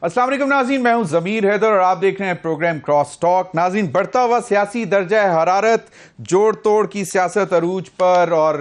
अस्सलाम वालेकुम नाज़रीन, मैं हूं ज़मीर हैदर और आप देख रहे हैं प्रोग्राम क्रॉस टॉक। नाज़रीन, बढ़ता हुआ सियासी दर्जा हरारत, जोड़ तोड़ की सियासत अरूज पर और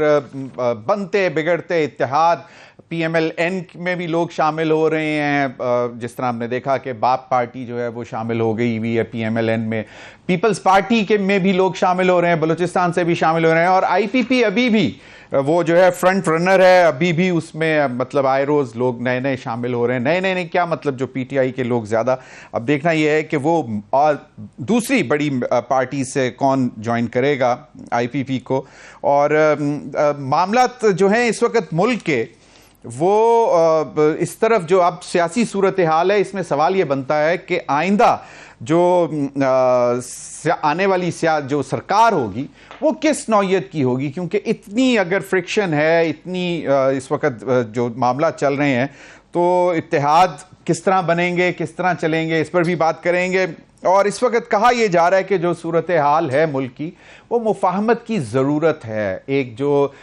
बनते बिगड़ते इत्तेहाद PMLN में भी लोग शामिल हो रहे हैं। जिस तरह हमने देखा कि बाप पार्टी जो है वो शामिल हो गई हुई है PMLN में, पीपल्स पार्टी के में भी लोग शामिल हो रहे हैं, बलूचिस्तान से भी शामिल हो रहे हैं और IPP अभी भी वो जो है फ्रंट रनर है, अभी भी उसमें मतलब आए रोज लोग नए नए शामिल हो रहे हैं। नए नए क्या मतलब, जो PTI के लोग ज्यादा। अब देखना यह है कि वो और दूसरी बड़ी पार्टी से कौन ज्वाइन करेगा IPP को। और मामला जो है इस वक्त मुल्क के वो इस तरफ जो अब सियासी सूरत हाल है, इसमें सवाल ये बनता है कि आइंदा जो आने वाली जो सरकार होगी वो किस नौयत की होगी, क्योंकि इतनी अगर फ्रिक्शन है, इतनी इस वक्त जो मामला चल रहे हैं, तो इत्तेहाद किस तरह बनेंगे, किस तरह चलेंगे, इस पर भी बात करेंगे। और इस वक्त कहा यह जा रहा है कि जो सूरत हाल है मुल्क की, वो मुफाहमत की ज़रूरत है। एक जो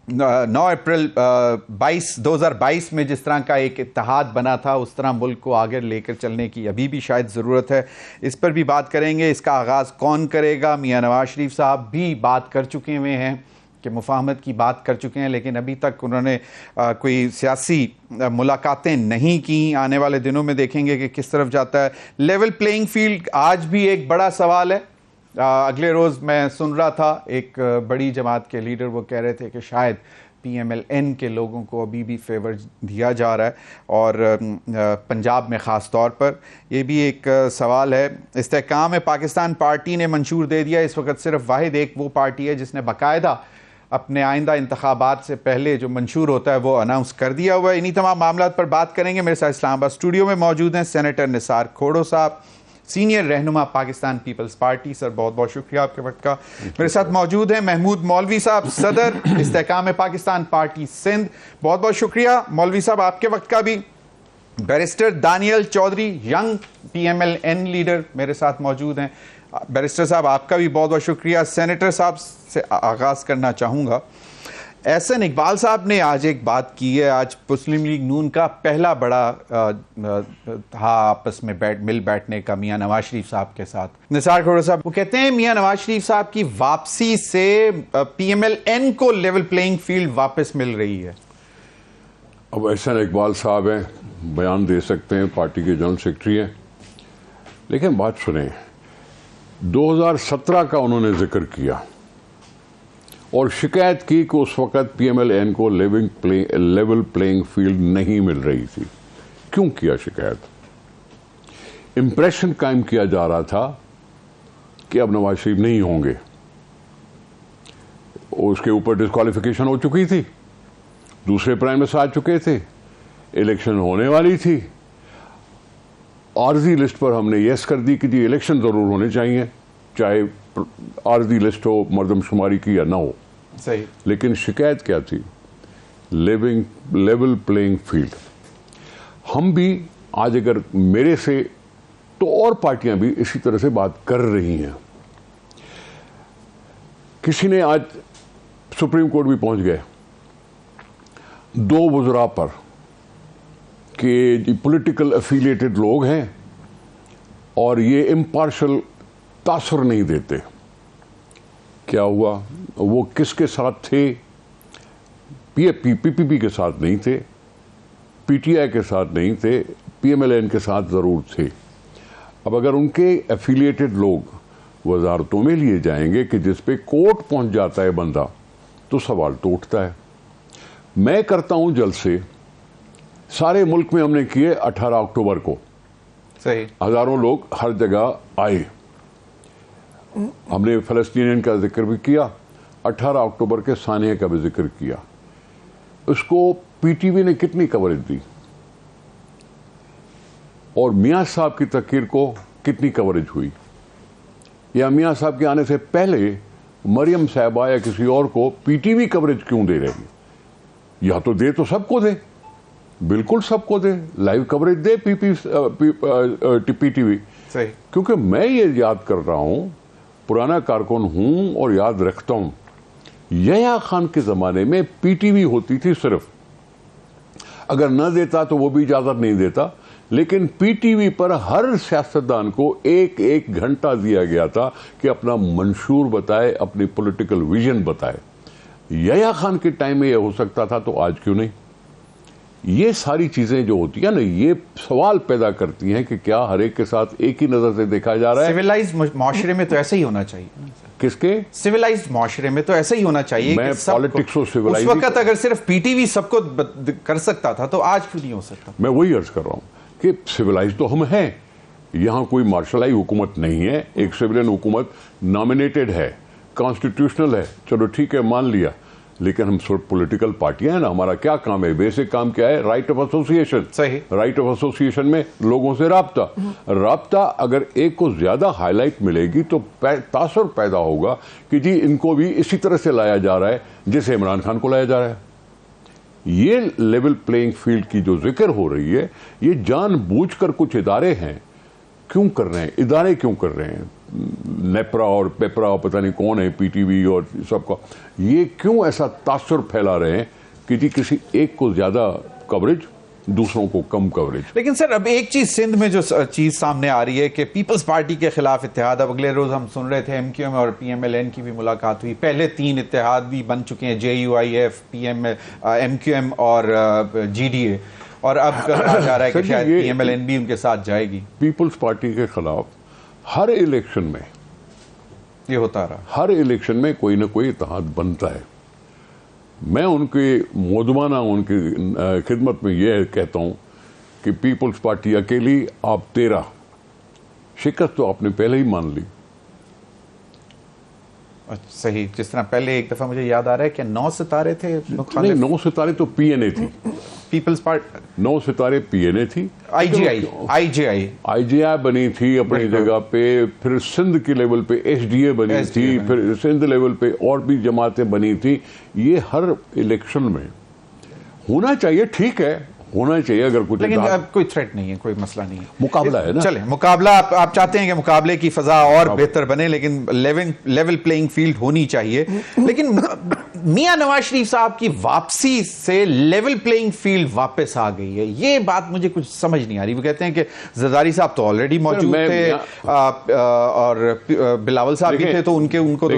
9 अप्रैल 2022 में जिस तरह का एक इत्तेहाद बना था, उस तरह मुल्क को आगे लेकर चलने की अभी भी शायद ज़रूरत है। इस पर भी बात करेंगे। इसका आगाज़ कौन करेगा? मियां नवाज शरीफ साहब भी बात कर चुके हुए हैं कि मुफाहमत की बात कर चुके हैं, लेकिन अभी तक उन्होंने कोई सियासी मुलाकातें नहीं की। आने वाले दिनों में देखेंगे कि किस तरफ जाता है। लेवल प्लेइंग फील्ड आज भी एक बड़ा सवाल है। अगले रोज़ मैं सुन रहा था एक बड़ी जमात के लीडर वो कह रहे थे कि शायद PMLN के लोगों को अभी भी फेवर दिया जा रहा है, और पंजाब में ख़ास तौर पर ये भी एक सवाल है। इस्तेहकाम पाकिस्तान पार्टी ने मंशूर दे दिया। इस वक्त सिर्फ वाहिद एक वो पार्टी है जिसने बाकायदा अपने आइंदा इंतखाबात से पहले जो मंशूर होता है वो अनाउंस कर दिया हुआ है। इन्हीं तमाम मामलों पर बात करेंगे। मेरे साथ इस्लामाबाद स्टूडियो में मौजूद हैं सेनेटर निसार खोड़ो साहब, सीनियर रहनुमा पाकिस्तान पीपल्स पार्टी। सर, बहुत बहुत शुक्रिया आपके वक्त का। मेरे साथ मौजूद हैं महमूद मौलवी साहब, सदर इस्तेहकाम पाकिस्तान पार्टी सिंध। बहुत बहुत शुक्रिया मौलवी साहब आपके वक्त का भी। Barrister Daniyal Chaudhry, young PMLN leader, मेरे साथ मौजूद हैं। बैरिस्टर साहब आपका भी बहुत बहुत शुक्रिया। सेनेटर साहब से आगाज करना चाहूँगा। एहसन इकबाल साहब ने आज एक बात की है। आज मुस्लिम लीग नून का पहला बड़ा था आपस में मिल बैठने का मियां नवाज शरीफ साहब के साथ। निसार खोड़ो साहब वो कहते हैं मियां नवाज शरीफ साहब की वापसी से PMLN को लेवल प्लेइंग फील्ड वापस मिल रही है। अब एहसन इकबाल साहब हैं, बयान दे सकते हैं, पार्टी के जनरल सेक्रेटरी हैं, लेकिन बात सुने, 2017 का उन्होंने जिक्र किया और शिकायत की कि उस वक्त PMLN को लेवल प्लेइंग फील्ड नहीं मिल रही थी। क्यों किया शिकायत? इंप्रेशन कायम किया जा रहा था कि अब नवाज शरीफ नहीं होंगे। उसके ऊपर डिस्क्वालिफिकेशन हो चुकी थी, दूसरे प्राइम मिनिस्टर आ चुके थे, इलेक्शन होने वाली थी। आर्जी लिस्ट पर हमने यस कर दी कि जी इलेक्शन जरूर होने चाहिए, चाहे आर्जी लिस्ट हो मर्दमशुमारी की या ना हो। सही। लेकिन शिकायत क्या थी? Level playing field. हम भी आज अगर मेरे से तो और पार्टियां भी इसी तरह से बात कर रही हैं। किसी ने आज सुप्रीम कोर्ट भी पहुंच गए 2 वज़रा पर कि पॉलिटिकल एफिलिएटेड लोग हैं और ये इम्पार्शल तासुर नहीं देते। क्या हुआ? वो किसके साथ थे? PPP के साथ नहीं थे, PTI के साथ नहीं थे, PMLN के साथ जरूर थे। अब अगर उनके एफिलिएटेड लोग वजारतों में लिए जाएंगे कि जिस पे कोर्ट पहुंच जाता है बंदा, तो सवाल तो उठता है। मैं करता हूं जलसे सारे मुल्क में हमने किए 18 अक्टूबर को। सही। हजारों लोग हर जगह आए। हमने फलस्तीनियन का जिक्र भी किया, 18 अक्टूबर के सानिया का भी जिक्र किया। उसको PTV ने कितनी कवरेज दी और मियां साहब की तकरीर को कितनी कवरेज हुई, या मियां साहब के आने से पहले मरियम साहबा या किसी और को PTV कवरेज क्यों दे रही? या तो दे तो सबको दे, बिल्कुल सबको दे, लाइव कवरेज दे PTV। सही। क्योंकि मैं ये याद कर रहा हूं, पुराना कारकुन हूं और याद रखता हूं, यहया खान के जमाने में PTV होती थी सिर्फ अगर न देता तो वो भी इजाजत नहीं देता, लेकिन पीटीवी पर हर सियासतदान को एक एक घंटा दिया गया था कि अपना मंशूर बताए, अपनी पॉलिटिकल विजन बताए। यहया खान के टाइम में यह हो सकता था, तो आज क्यों नहीं? ये सारी चीजें जो होती है ना, ये सवाल पैदा करती हैं कि क्या हर एक के साथ एक ही नजर से देखा जा रहा है? सिविलाइज्ड माशरे में तो ऐसा ही होना चाहिए। किसके? सिविलाइज्ड माशरे में तो ऐसा ही होना चाहिए। मैं पॉलिटिक्स और उस सिविलाइजेशन, वक्त अगर सिर्फ पीटीवी सबको कर सकता था तो आज क्यों नहीं हो सकता? मैं वही अर्ज कर रहा हूं कि सिविलाइज तो हम हैं, यहां कोई मार्शलाई हुकूमत नहीं है, एक सिविलियन हुकूमत नॉमिनेटेड है, कॉन्स्टिट्यूशनल है, चलो ठीक है मान लिया, लेकिन हम सिर्फ पॉलिटिकल पार्टियां हैं ना, हमारा क्या काम है? बेसिक काम क्या है? Right of association. सही। राइट ऑफ एसोसिएशन में लोगों से राब्ता अगर एक को ज्यादा हाईलाइट मिलेगी तो तासुर पैदा होगा कि जी इनको भी इसी तरह से लाया जा रहा है जैसे इमरान खान को लाया जा रहा है। ये लेवल प्लेइंग फील्ड की जो जिक्र हो रही है, ये जानबूझकर कुछ इदारे हैं क्यों कर रहे हैं? इदारे क्यों कर रहे हैं? नेपरा और पेपरा और पता नहीं कौन है, पीटीवी और सबका, ये क्यों ऐसा तासुर फैला रहे हैं कि जी किसी एक को ज्यादा कवरेज, दूसरों को कम कवरेज? लेकिन सर अब एक चीज सिंध में जो चीज सामने आ रही है कि पीपल्स पार्टी के खिलाफ इत्तेहाद, अब अगले रोज हम सुन रहे थे एमक्यूएम और पीएमएलएन की भी मुलाकात हुई, पहले 3 इत्तेहाद भी बन चुके हैं, जेयूआईएफ, एमक्यूएम और जीडीए, और अब कहा जा रहा है कि शायद पीएमएलएन भी उनके साथ जाएगी। पीपल्स पार्टी के खिलाफ हर इलेक्शन में ये होता रहा, हर इलेक्शन में कोई ना कोई इत्तेहाद बनता है। मैं उनके मोदमाना उनकी खिदमत में यह कहता हूं कि पीपल्स पार्टी अकेली, आप 13, शिकस्त तो आपने पहले ही मान ली। सही, जिस तरह पहले एक दफा मुझे याद आ रहा है कि 9 सितारे थे, नहीं 9 सितारे तो पीएनए थी, पीपल्स पार्टी 9 सितारे पीएनए थी, आईजीआई बनी थी अपनी जगह पे, फिर सिंध के लेवल पे एसडीए बनी थी, फिर सिंध लेवल पे और भी जमातें बनी थी। ये हर इलेक्शन में होना चाहिए, ठीक है होना चाहिए, अगर कुछ, लेकिन अब कोई थ्रेट नहीं है, कोई मसला नहीं है, मुकाबला है ना। चले मुकाबला, आप चाहते हैं कि मुकाबले की फजा और बेहतर बने, लेकिन लेवल प्लेइंग फील्ड होनी चाहिए। लेकिन मियां नवाज शरीफ साहब की वापसी से लेवल प्लेइंग फील्ड वापस आ गई है, ये बात मुझे कुछ समझ नहीं आ रही। वो कहते हैं कि जरदारी साहब तो ऑलरेडी मौजूद थे और बिलावल साहब भी थे, तो उनको तो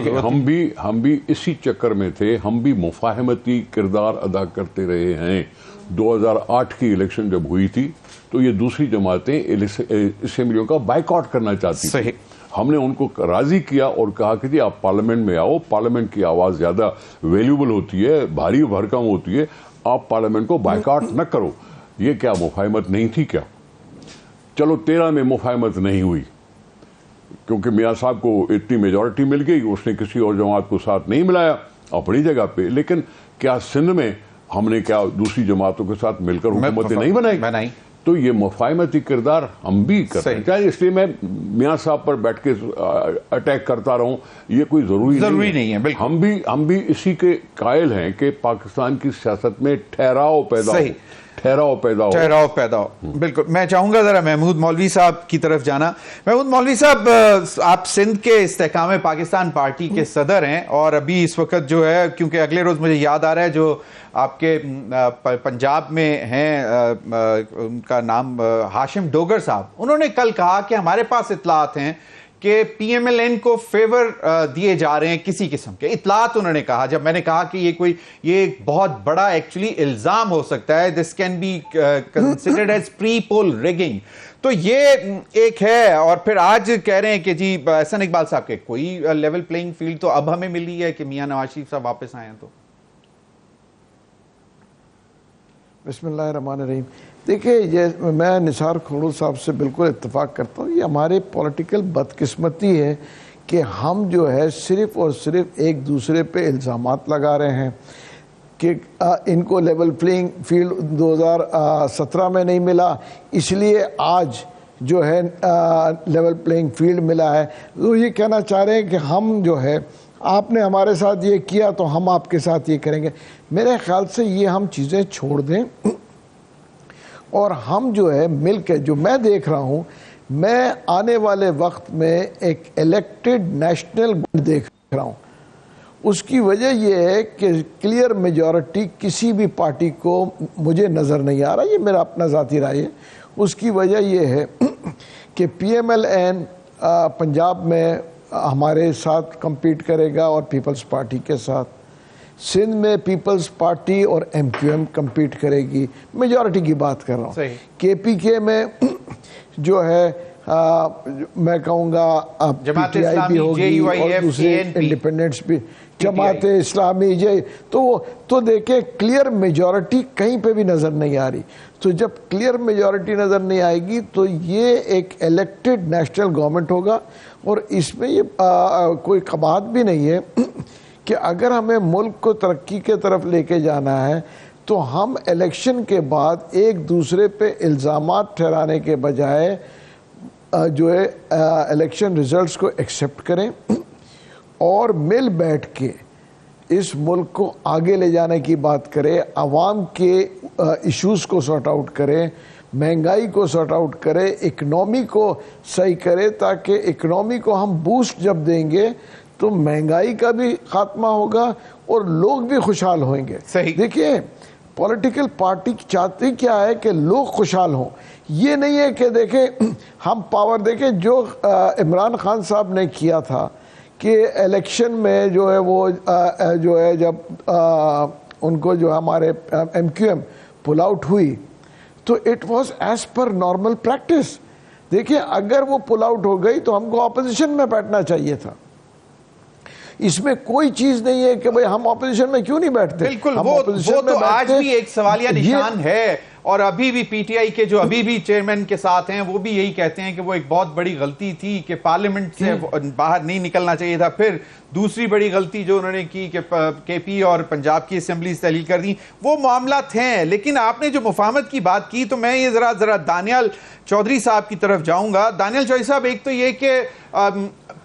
हम भी इसी चक्कर में थे, हम भी मुफाहमती किरदार अदा करते रहे हैं। 2008 की इलेक्शन जब हुई थी तो ये दूसरी जमातें असेंबलियों का बाइकआउट करना चाहती थी। हमने उनको राजी किया और कहा कि जी आप पार्लियामेंट में आओ, पार्लियामेंट की आवाज ज्यादा वैल्यूबल होती है, भारी भरकम होती है, आप पार्लियामेंट को बाइकआउट न करो। ये क्या मुफाहमत नहीं थी क्या? चलो 13 में मुफाहमत नहीं हुई क्योंकि मियाँ साहब को इतनी मेजॉरिटी मिल गई, उसने किसी और जमात को साथ नहीं मिलाया अपनी जगह पे। लेकिन क्या सिंध में हमने क्या दूसरी जमातों के साथ मिलकर हुकूमतें नहीं बनाई? तो ये मुफाहमती किरदार हम भी करते हैं। इसलिए मैं मियाँ साहब पर बैठ के अटैक करता रहूं, ये कोई जरूरी नहीं है। हम भी इसी के कायल हैं कि पाकिस्तान की सियासत में ठहराव पैदा हो। बिल्कुल। मैं चाहूंगा जरा महमूद मौलवी साहब की तरफ जाना। महमूद मौलवी साहब, आप सिंध के इस्तेहकाम पाकिस्तान पार्टी के सदर हैं और अभी इस वक्त जो है, क्योंकि अगले रोज मुझे याद आ रहा है जो आपके पंजाब में हैं, उनका नाम हाशिम डोगर साहब, उन्होंने कल कहा कि हमारे पास इत्तलात हैं कि पीएमएलएन को फेवर दिए जा रहे हैं किसी किस्म के। इत्तलात उन्होंने कहा, जब मैंने कहा कि ये एक बहुत बड़ा एक्चुअली इल्जाम हो सकता है, this can be considered as pre poll rigging, तो ये एक है। और फिर आज कह रहे हैं कि जी एहसन इकबाल साहब के कोई लेवल प्लेइंग फील्ड तो अब हमें मिली है कि मियां नवाज शरीफ साहब वापस आए हैं। तो बिस्मिल्लाहिर्रहमानिर्रहीम। देखिए, ये मैं निसार खोड़ू साहब से बिल्कुल इत्तेफाक करता हूँ। ये हमारे पॉलिटिकल बदकिस्मती है कि हम जो है सिर्फ़ और सिर्फ एक दूसरे पे इल्ज़ामात लगा रहे हैं कि इनको लेवल प्लेइंग फील्ड 2017 में नहीं मिला, इसलिए आज जो है लेवल प्लेइंग फील्ड मिला है। तो ये कहना चाह रहे हैं कि हम जो है, आपने हमारे साथ ये किया तो हम आपके साथ ये करेंगे। मेरे ख्याल से ये हम चीज़ें छोड़ दें और हम जो है मिल के, जो मैं देख रहा हूँ, मैं आने वाले वक्त में एक इलेक्टेड नेशनल देख रहा हूँ। उसकी वजह यह है कि क्लियर मेजॉरिटी किसी भी पार्टी को मुझे नज़र नहीं आ रहा, ये मेरा अपना ज़ाती राय है। उसकी वजह यह है कि PMLN पंजाब में हमारे साथ compete करेगा और पीपल्स पार्टी के साथ, सिंध में पीपल्स पार्टी और MQM compete करेगी, मेजॉरिटी की बात कर रहा हूँ। KPK में जो है मैं कहूँगा PTI भी होगी और दूसरे इंडिपेंडेंट्स भी, जमात इस्लामी तो देखे क्लियर मेजॉरिटी कहीं पे भी नज़र नहीं आ रही। तो जब क्लियर मेजॉरिटी नज़र नहीं आएगी तो ये एक इलेक्टेड नेशनल गवर्नमेंट होगा और इसमें ये कोई कबात भी नहीं है कि अगर हमें मुल्क को तरक्की के तरफ लेके जाना है तो हम इलेक्शन के बाद एक दूसरे पे इल्ज़ामात ठहराने के बजाय जो है इलेक्शन रिजल्ट्स को एक्सेप्ट करें और मिल बैठ के इस मुल्क को आगे ले जाने की बात करें, आवाम के इश्यूज़ को सॉर्ट आउट करें, महंगाई को सॉर्ट आउट करें, इकनॉमी को सही करें, ताकि इकनॉमी को हम बूस्ट जब देंगे तो महंगाई का भी खात्मा होगा और लोग भी खुशहाल होंगे। देखिए पॉलिटिकल पार्टी चाहती क्या है कि लोग खुशहाल हों, ये नहीं है कि देखें हम पावर देखें जो इमरान खान साहब ने किया था कि इलेक्शन में जो है वो जो है जब उनको जो हमारे MQM पुल आउट हुई तो it was as per normal practice. देखिए अगर वो पुल आउट हो गई तो हमको ऑपोजिशन में बैठना चाहिए था, इसमें कोई चीज नहीं है कि भाई हम ऑपोजिशन में क्यों नहीं बैठते। बिल्कुल वो तो आज भी एक सवालिया निशान है और अभी भी PTI के जो अभी भी चेयरमैन के साथ हैं वो भी यही कहते हैं कि वो एक बहुत बड़ी गलती थी कि पार्लियामेंट से बाहर नहीं निकलना चाहिए था। फिर दूसरी बड़ी गलती जो उन्होंने की कि KP और पंजाब की असेंबली तहलील कर दी, वो मामला थे। लेकिन आपने जो मुफाहमत की बात की तो मैं ये जरा दानियाल चौधरी साहब की तरफ जाऊंगा। दानियाल चौधरी साहब, एक तो ये कि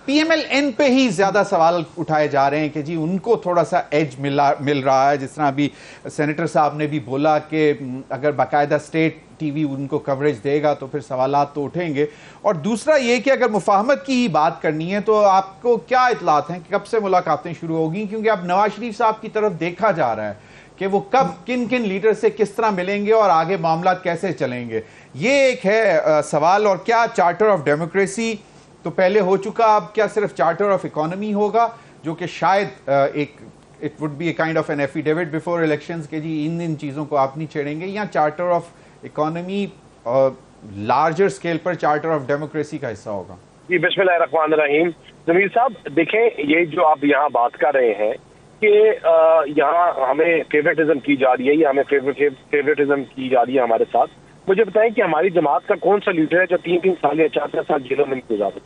PMLN पे ही ज्यादा सवाल उठाए जा रहे हैं कि जी उनको थोड़ा सा एज मिल रहा है, जिस तरह अभी सेनेटर साहब ने भी बोला कि अगर बाकायदा स्टेट TV उनको कवरेज देगा तो फिर सवालात तो उठेंगे। और दूसरा ये कि अगर मुफाहमत की ही बात करनी है तो आपको क्या इतलात हैं कि कब से मुलाकातें शुरू होगी, क्योंकि अब नवाज शरीफ साहब की तरफ देखा जा रहा है कि वो कब किन किन लीडर से किस तरह मिलेंगे और आगे मामला कैसे चलेंगे, ये एक है सवाल। और क्या चार्टर ऑफ डेमोक्रेसी तो पहले हो चुका, अब क्या सिर्फ चार्टर ऑफ इकोनॉमी होगा, जो कि शायद एक it would be a kind of an affidavit before elections के जी इन चीज़ों को आप नहीं छेड़ेंगे, या charter of economy larger scale पर चार्टर ऑफ डेमोक्रेसी का हिस्सा होगा? जी बिस्मिल्लाहिर्रहमानिर्रहीम। जमीर साहब देखें, ये जो आप यहाँ बात कर रहे हैं कि यहाँ हमें फेवरेटिज्म की जा रही है या हमें फेवरेटिज्म की जा रही है हमारे साथ, मुझे बताएं कि हमारी जमात का कौन सा लीडर है जो 3-3 साल या 4-4 साल जेलों में नहीं गुजारा,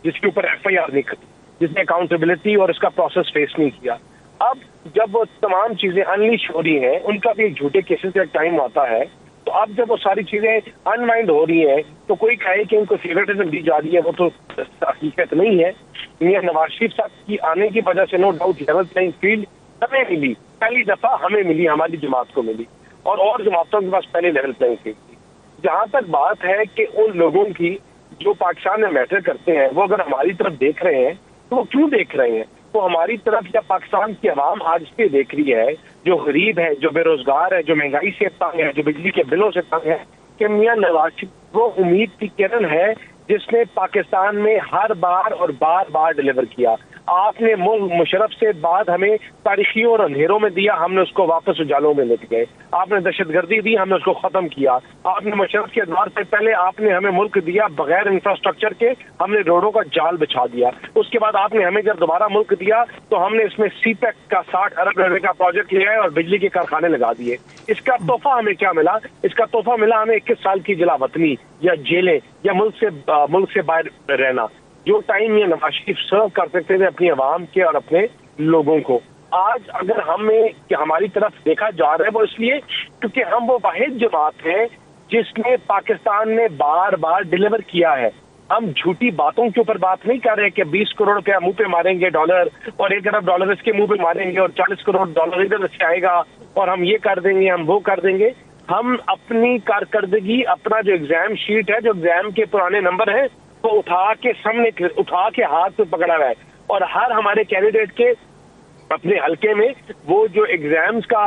जिसके ऊपर FIR नहीं करी, जिसने अकाउंटेबिलिटी और इसका प्रोसेस फेस नहीं किया। अब जब वो तमाम चीजें अनलिश हो रही हैं, उनका भी एक झूठे केसेस का टाइम आता है, तो अब जब वो सारी चीजें अनवाइंड हो रही हैं तो कोई कहे कि उनको फेवरेटिज्म दी जा रही है, वो तो हकीकत नहीं है। मियां नवाज शरीफ साहब की आने की वजह से no doubt level playing field हमें मिली, पहली दफा हमें मिली, हमारी जमात को मिली, और जमातों के पास पहले लेवल प्लेइंग फील्ड थी। जहां तक बात है कि उन लोगों की जो पाकिस्तान में मैटर करते हैं, वो अगर हमारी तरफ देख रहे हैं तो वो क्यों देख रहे हैं? तो हमारी तरफ या पाकिस्तान की आवाम आज पे देख रही है, जो गरीब है, जो बेरोजगार है, जो महंगाई से तंग है, जो बिजली के बिलों से तंग है, कि मियां नवाज शरीफ वो उम्मीद की किरण है जिसने पाकिस्तान में हर बार और बार बार डिलीवर किया। आपने मुशर्रफ से बाद हमें तारीखियों और अंधेरों में दिया, हमने उसको वापस उजालों में लेके गए। आपने दहशतगर्दी दी, हमने उसको खत्म किया। आपने मुशर्रफ के अदवार से पहले आपने हमें मुल्क दिया बगैर इंफ्रास्ट्रक्चर के, हमने रोडों का जाल बिछा दिया। उसके बाद आपने हमें जब दोबारा मुल्क दिया तो हमने इसमें CPEC का 60 अरब रुपए का प्रोजेक्ट लिया है और बिजली के कारखाने लगा दिए। इसका तोहफा हमें क्या मिला? इसका तोहफा मिला हमें 21 साल की जलावतनी या जेलें या मुल्क से बाहर रहना, जो टाइम ये नवाज शरीफ सर्व कर सकते थे अपनी आवाम के और अपने लोगों को। आज अगर हमें कि हमारी तरफ देखा जा रहा है वो इसलिए क्योंकि हम वो वाहिद जमात है जिसने पाकिस्तान में बार बार डिलीवर किया है। हम झूठी बातों के ऊपर बात नहीं कर रहे कि 20 करोड़ रुपया मुंह पे मारेंगे डॉलर और 1 अरब डॉलर इसके मुंह पे मारेंगे और 40 करोड़ डॉलर इधर से आएगा और हम ये कर देंगे, हम वो कर देंगे। हम अपनी कारकर्दगी, अपना जो एग्जाम शीट है, जो एग्जाम के पुराने नंबर है, तो उठा के हाथ पे पकड़ा हुआ है और हर हमारे कैंडिडेट के अपने हल्के में वो जो एग्जाम्स का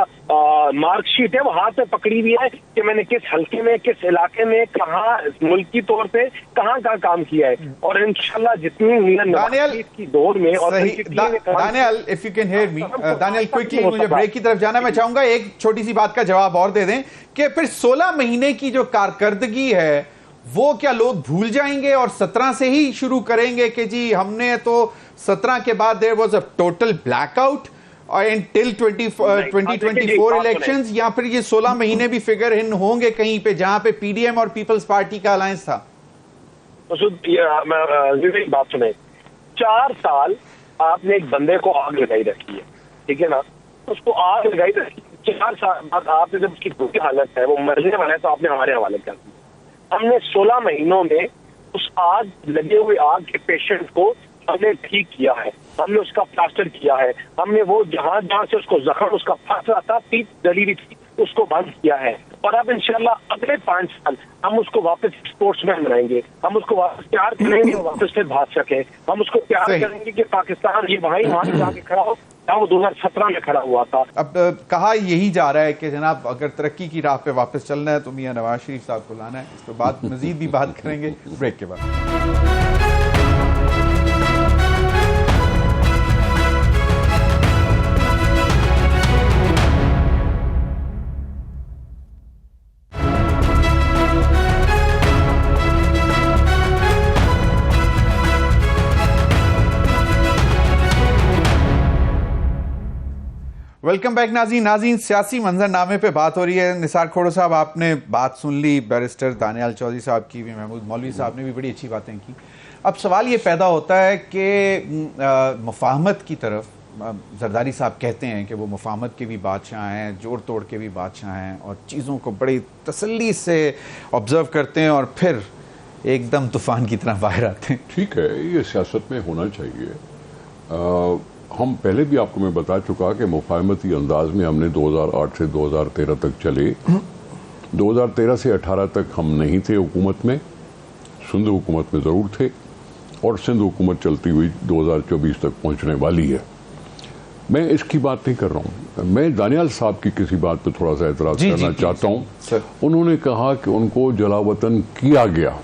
मार्कशीट है वो हाथ में पकड़ी हुई है कि मैंने किस हल्के में, किस इलाके में, कहाँ मुल्की तौर पे कहाँ काम किया है। और इंशाल्लाह जितनी दानियल की दौड़ में और Daniyal, if you can hear me, Daniyal quickly, मुझे ब्रेक की तरफ जाना, मैं चाहूंगा एक छोटी सी बात का जवाब और दे दें कि फिर 16 महीने की जो कारकर्दगी है वो क्या लोग भूल जाएंगे और 17 से ही शुरू करेंगे कि जी हमने तो 17 के बाद there was a total blackout till 2024 elections, या फिर ये 16 महीने भी फिगर इन होंगे कहीं पे जहां पे पीडीएम और पीपल्स पार्टी का अलायंस था? एक बात सुने, 4 साल आपने एक बंदे को आग लगाई रखी है, ठीक है ना, उसको आग लगाई रखी, 4 साल बाद आपने जब उसकी बुरी हालत है, वो मरने वाला है, तो आपने हमारे हवाले कर दिया। हमने 16 महीनों में उस आग लगे हुए आग के पेशेंट को हमने ठीक किया है, हमने उसका प्लास्टर किया है, हमने वो जहां जहां से उसको जख्म उसका फंस रहा था, पीठ जली हुई थी, उसको बंद किया है। और अब इंशाल्लाह अगले 5 साल हम उसको वापस स्पोर्ट्समैन बनाएंगे, हम उसको वापस तैयार करेंगे और वापस फिर भाग सके, हम उसको तैयार करेंगे कि पाकिस्तान ये वहां जाके खड़ा हो जहां वो 2017 में खड़ा हुआ था। अब कहा यही जा रहा है कि जनाब अगर तरक्की की राह पे वापस चलना है तो मियां नवाज शरीफ साहब को लाना है। इस पर बात मजीद भी बात करेंगे ब्रेक के बाद। वेलकम बैक नाज़रीन, सियासी मंजरनामे पे बात हो रही है। निसार खोड़ो साहब, आपने बात सुन ली, बैरिस्टर दानियाल चौधरी साहब की भी, महमूद मौलवी साहब ने भी बड़ी अच्छी बातें की। अब सवाल ये पैदा होता है कि मुफाहमत की तरफ जरदारी साहब कहते हैं कि वो मुफाहमत के भी बादशाह हैं, जोड़ तोड़ के भी बादशाह हैं और चीज़ों को बड़ी तसल्ली से ऑब्जर्व करते हैं और फिर एकदम तूफान की तरह बाहर आते हैं। ठीक है, ये सियासत में होना चाहिए। हम पहले भी आपको मैं बता चुका कि मुफाहमती अंदाज में हमने 2008 से 2013 तक चले। 2013 से 18 तक हम नहीं थे हुकूमत में, सिंध हुकूमत में ज़रूर थे, और सिंध हुकूमत चलती हुई 2024 तक पहुंचने वाली है। मैं इसकी बात नहीं कर रहा हूं, मैं दानियाल साहब की किसी बात पर थोड़ा सा एतराज़ करना चाहता हूं। उन्होंने कहा कि उनको जलावतन किया गया,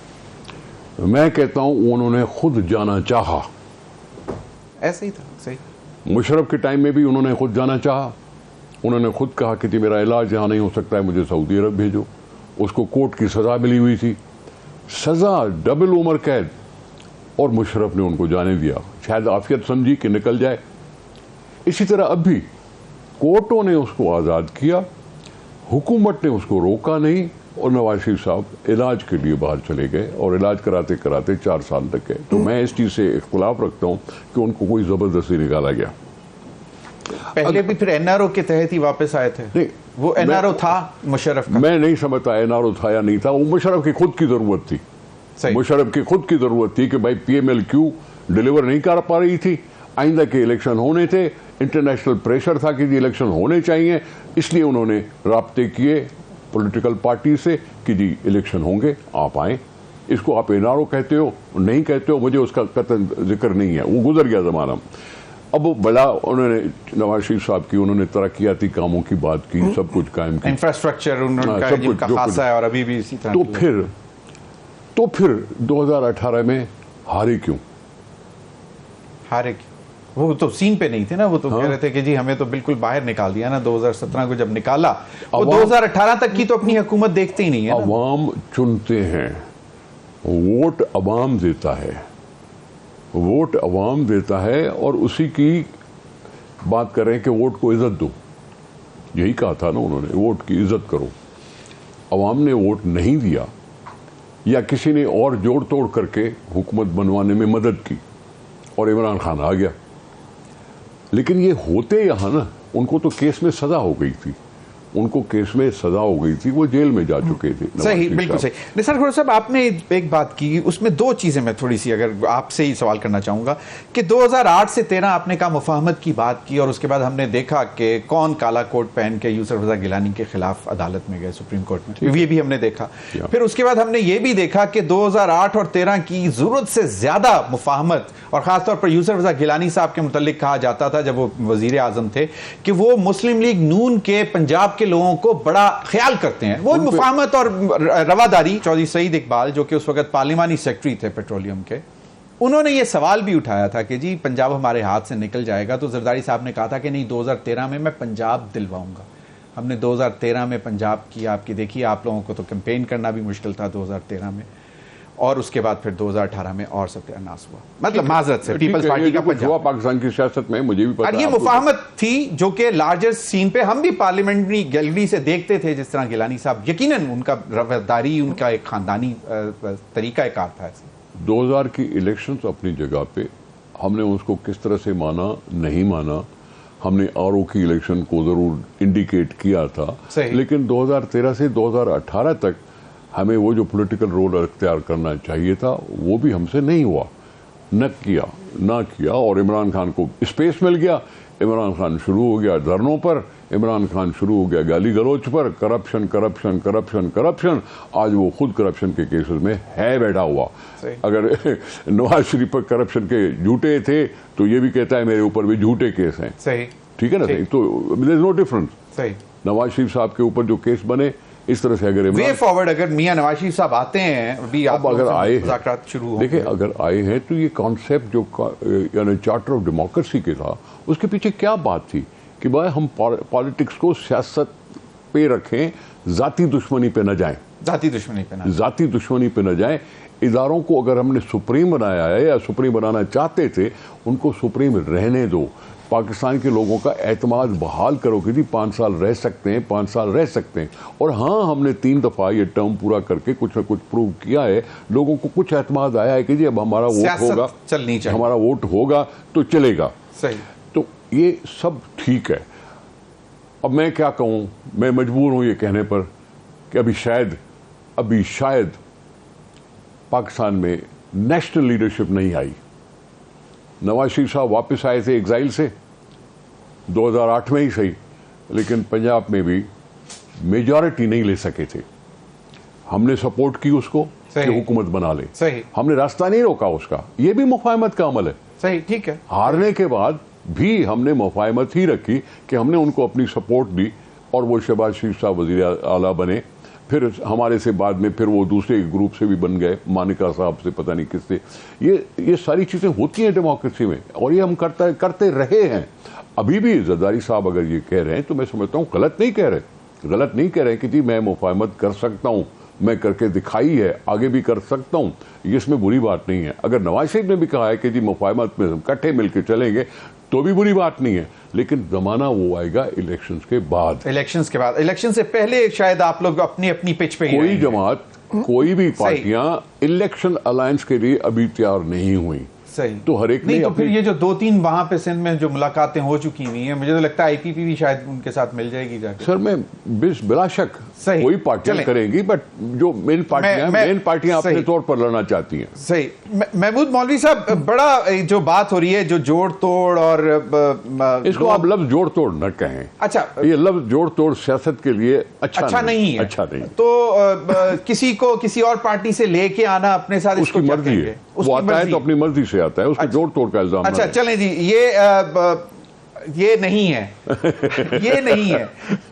मैं कहता हूं उन्होंने खुद जाना चाहा। ऐसे ही था, सही। मुशर्रफ के टाइम में भी उन्होंने खुद जाना चाहा, उन्होंने खुद कहा कि जी मेरा इलाज यहाँ नहीं हो सकता है, मुझे सऊदी अरब भेजो। उसको कोर्ट की सज़ा मिली हुई थी, सज़ा डबल उम्र कैद, और मुशर्रफ ने उनको जाने दिया, शायद आफियत समझी कि निकल जाए। इसी तरह अब भी कोर्टों ने उसको आज़ाद किया, हुकूमत ने उसको रोका नहीं, और नवाज शरीफ साहब इलाज के लिए बाहर चले गए और इलाज कराते कराते 4 साल तक गए। तो मैं इस चीज़ से इख्तिलाफ रखता हूँ कि उनको कोई ज़बरदस्ती निकाला गया। पहले भी फिर एनआरओ के तहत ही वापस आए थे। नहीं, वो एनआरओ था मुशर्रफ का। मैं नहीं समझता एनआरओ था या नहीं था, वो मुशर्रफ की खुद की ज़रूरत थी। मुशर्रफ की खुद की ज़रूरत थी कि भाई PMLQ डिलीवर नहीं कर पा रही थी, आइंदा के इलेक्शन होने थे, इंटरनेशनल प्रेशर था कि इलेक्शन होने चाहिए, इसलिए उन्होंने राब्ते किए पॉलिटिकल पार्टी से कि जी इलेक्शन होंगे, आप आए। इसको आप एनआरओ कहते हो नहीं कहते हो, मुझे उसका कतई जिक्र नहीं है, वो गुजर गया ज़माना। अब वो बड़ा उन्होंने नवाज शरीफ साहब की, उन्होंने तरक्याती कामों की बात की, सब कुछ कायम किया, इंफ्रास्ट्रक्चर उन्होंने जिनका खासा है और अभी भी इसी तरह। तो फिर 2018 में हारे क्यों? हारे क्यों? वो तो सीन पे नहीं थे ना, वो तो कह रहे थे कि जी हमें तो बिल्कुल बाहर निकाल दिया ना 2017 को जब निकाला, वो 2018 तक की तो अपनी हुकूमत देखते ही नहीं है। अवाम चुनते हैं, वोट अवाम देता है, वोट अवाम देता है, और उसी की बात कर रहे हैं कि वोट को इज्जत दो। यही कहा था ना उन्होंने, वोट की इज्जत करो। अवाम ने वोट नहीं दिया, या किसी ने और जोड़ तोड़ करके हुकूमत बनवाने में मदद की और इमरान खान आ गया। लेकिन ये होते यहाँ ना, उनको तो केस में सज़ा हो गई थी, उनको केस में सजा हो गई थी, वो जेल में जा चुके थे। सही, बिल्कुल सही। निसार खोड़र साहब, आपने एक बात की, उसमें दो चीजें मैं थोड़ी सी अगर आपसे ही सवाल करना चाहूंगा कि 2008 से 13 आपने कहा मुफाहमत की बात की, और उसके बाद हमने देखा कि कौन काला कोट पहन के यूसुफ रजा गिलानी के खिलाफ अदालत में गए, सुप्रीम कोर्ट में, ये भी हमने देखा। फिर उसके बाद हमने ये भी देखा कि 2008 और 13 की जरूरत से ज्यादा मुफाहमत, और खासतौर पर यूसुफ रजा गिलानी साहब के मुतालिक कहा जाता था जब वो वजीर आजम थे कि वो मुस्लिम लीग नून के पंजाब के लोगों को बड़ा ख्याल करते हैं। वो मुफाहमत और रवादारी, चौधरी सईद इकबाल जो कि उस वक्त पार्लिमानी सेक्रेटरी थे पेट्रोलियम के, उन्होंने ये सवाल भी उठाया था कि जी पंजाब हमारे हाथ से निकल जाएगा, तो जरदारी साहब ने कहा था कि नहीं, 2013 में मैं पंजाब दिलवाऊंगा। हमने 2013 में पंजाब की आपकी देखी, आप लोगों को तो कैंपेन करना भी मुश्किल था 2013 में, और उसके बाद फिर 2018 में और सत्यानाश हुआ, मतलब माजरत से पीपल्स पार्टी का पंजाब। पाकिस्तान की सियासत में मुझे भी पता, ये मुफाहमत थी जो कि लार्जर सीन पे हम भी पार्लियामेंट्री गैलरी से देखते थे, जिस तरह गिलानी साहब, यकीनन उनका रवैदारी, उनका एक खानदानी तरीका कार था। 2000 की इलेक्शंस अपनी जगह पे, हमने उसको किस तरह से माना नहीं माना, हमने आरओ की इलेक्शन को जरूर इंडिकेट किया था, लेकिन 2013 से 2018 तक हमें वो जो पॉलिटिकल रोल अख्तियार करना चाहिए था वो भी हमसे नहीं हुआ, न किया। और इमरान खान को स्पेस मिल गया, इमरान खान शुरू हो गया धरनों पर, इमरान खान शुरू हो गया गाली गलौच पर, करप्शन करप्शन करप्शन करप्शन। आज वो खुद करप्शन के केसेस में है बैठा हुआ। अगर नवाज शरीफ पर करप्शन के झूठे थे तो ये भी कहता है मेरे ऊपर भी झूठे केस हैं। सही, ठीक है ना? सही, तो देयर इज नो डिफरेंस। सही, नवाज शरीफ साहब के ऊपर जो केस बने, इस तरह से अगर वे फॉरवर्ड अगर मियां नवाज शरीफ साहब आते हैं, अभी अब अगर आए मुज़ाकरात शुरू होंगे, देखिए अगर आए हैं तो ये कॉन्सेप्ट जो यानी चार्टर ऑफ डेमोक्रेसी के था, उसके पीछे क्या बात थी कि भाई हम पॉलिटिक्स को सियासत पे रखें, जाती दुश्मनी पे न जाएं, जाती दुश्मनी पे न जाएं। इदारों को अगर हमने सुप्रीम बनाया है या सुप्रीम बनाना चाहते थे, उनको सुप्रीम रहने दो। पाकिस्तान के लोगों का एतमाद बहाल करो कि जी 5 साल रह सकते हैं, 5 साल रह सकते हैं। और हाँ, हमने 3 दफा ये टर्म पूरा करके कुछ ना कुछ प्रूव किया है, लोगों को कुछ एतमाद आया है कि जी अब हमारा वोट होगा, चलनी चाहिए, हमारा वोट होगा तो चलेगा। सही, तो ये सब ठीक है। अब मैं क्या कहूँ, मैं मजबूर हूँ ये कहने पर कि अभी शायद पाकिस्तान में नेशनल लीडरशिप नहीं आई। नवाज शरीफ साहब वापस आए थे एग्जाइल से 2008 में ही सही, लेकिन पंजाब में भी मेजॉरिटी नहीं ले सके थे। हमने सपोर्ट की उसको कि हुकूमत बना ले, सही, हमने रास्ता नहीं रोका उसका। ये भी मुफाहमत का अमल है। सही, ठीक है। हारने के बाद भी हमने मुफाहमत ही रखी कि हमने उनको अपनी सपोर्ट दी, और वो शहबाज शरीफ साहब वजीर आला बने। फिर हमारे से बाद में फिर वो दूसरे ग्रुप से भी बन गए, मानिका साहब से, पता नहीं किससे। ये सारी चीज़ें होती हैं डेमोक्रेसी में, और ये हम करते रहे हैं। अभी भी जरदारी साहब अगर ये कह रहे हैं तो मैं समझता हूँ गलत नहीं कह रहे कि जी मैं मुफाहमत कर सकता हूँ, मैं करके दिखाई है, आगे भी कर सकता हूँ, इसमें बुरी बात नहीं है। अगर नवाज शरीफ ने भी कहा है कि जी मुफाहमत में इकट्ठे मिलकर चलेंगे तो भी बुरी बात नहीं है, लेकिन जमाना वो आएगा इलेक्शंस के बाद। इलेक्शन से पहले शायद आप लोग अपनी पिच पे कोई जमात, कोई भी पार्टियां इलेक्शन अलायंस के लिए अभी तैयार नहीं हुई। सही, तो हर एक नहीं, तो फिर ये जो 2-3 वहां पे सिंध में जो मुलाकातें हो चुकी हुई हैं, मुझे तो लगता है आईपीपी भी शायद उनके साथ मिल जाएगी जाके। सर मैं बिला शक कोई पार्टियां करेंगी, बट जो मेन पार्टियां अपने तौर पर लड़ना चाहती हैं। सही। महमूद मौलवी साहब, बड़ा जो बात हो रही है, जो जोड़ तोड़, और इसको आप लफ्ज जोड़ तोड़ न कहें। अच्छा, ये लफ्ज जोड़ तोड़ सियासत के लिए अच्छा नहीं है। तो किसी को किसी और पार्टी से लेके आना अपने साथ, उसकी मर्जी है, वो आता है तो अपनी मर्जी से आता है, उसको जोड़ तोड़ का इल्जाम। अच्छा, चलें जी, ये नहीं है।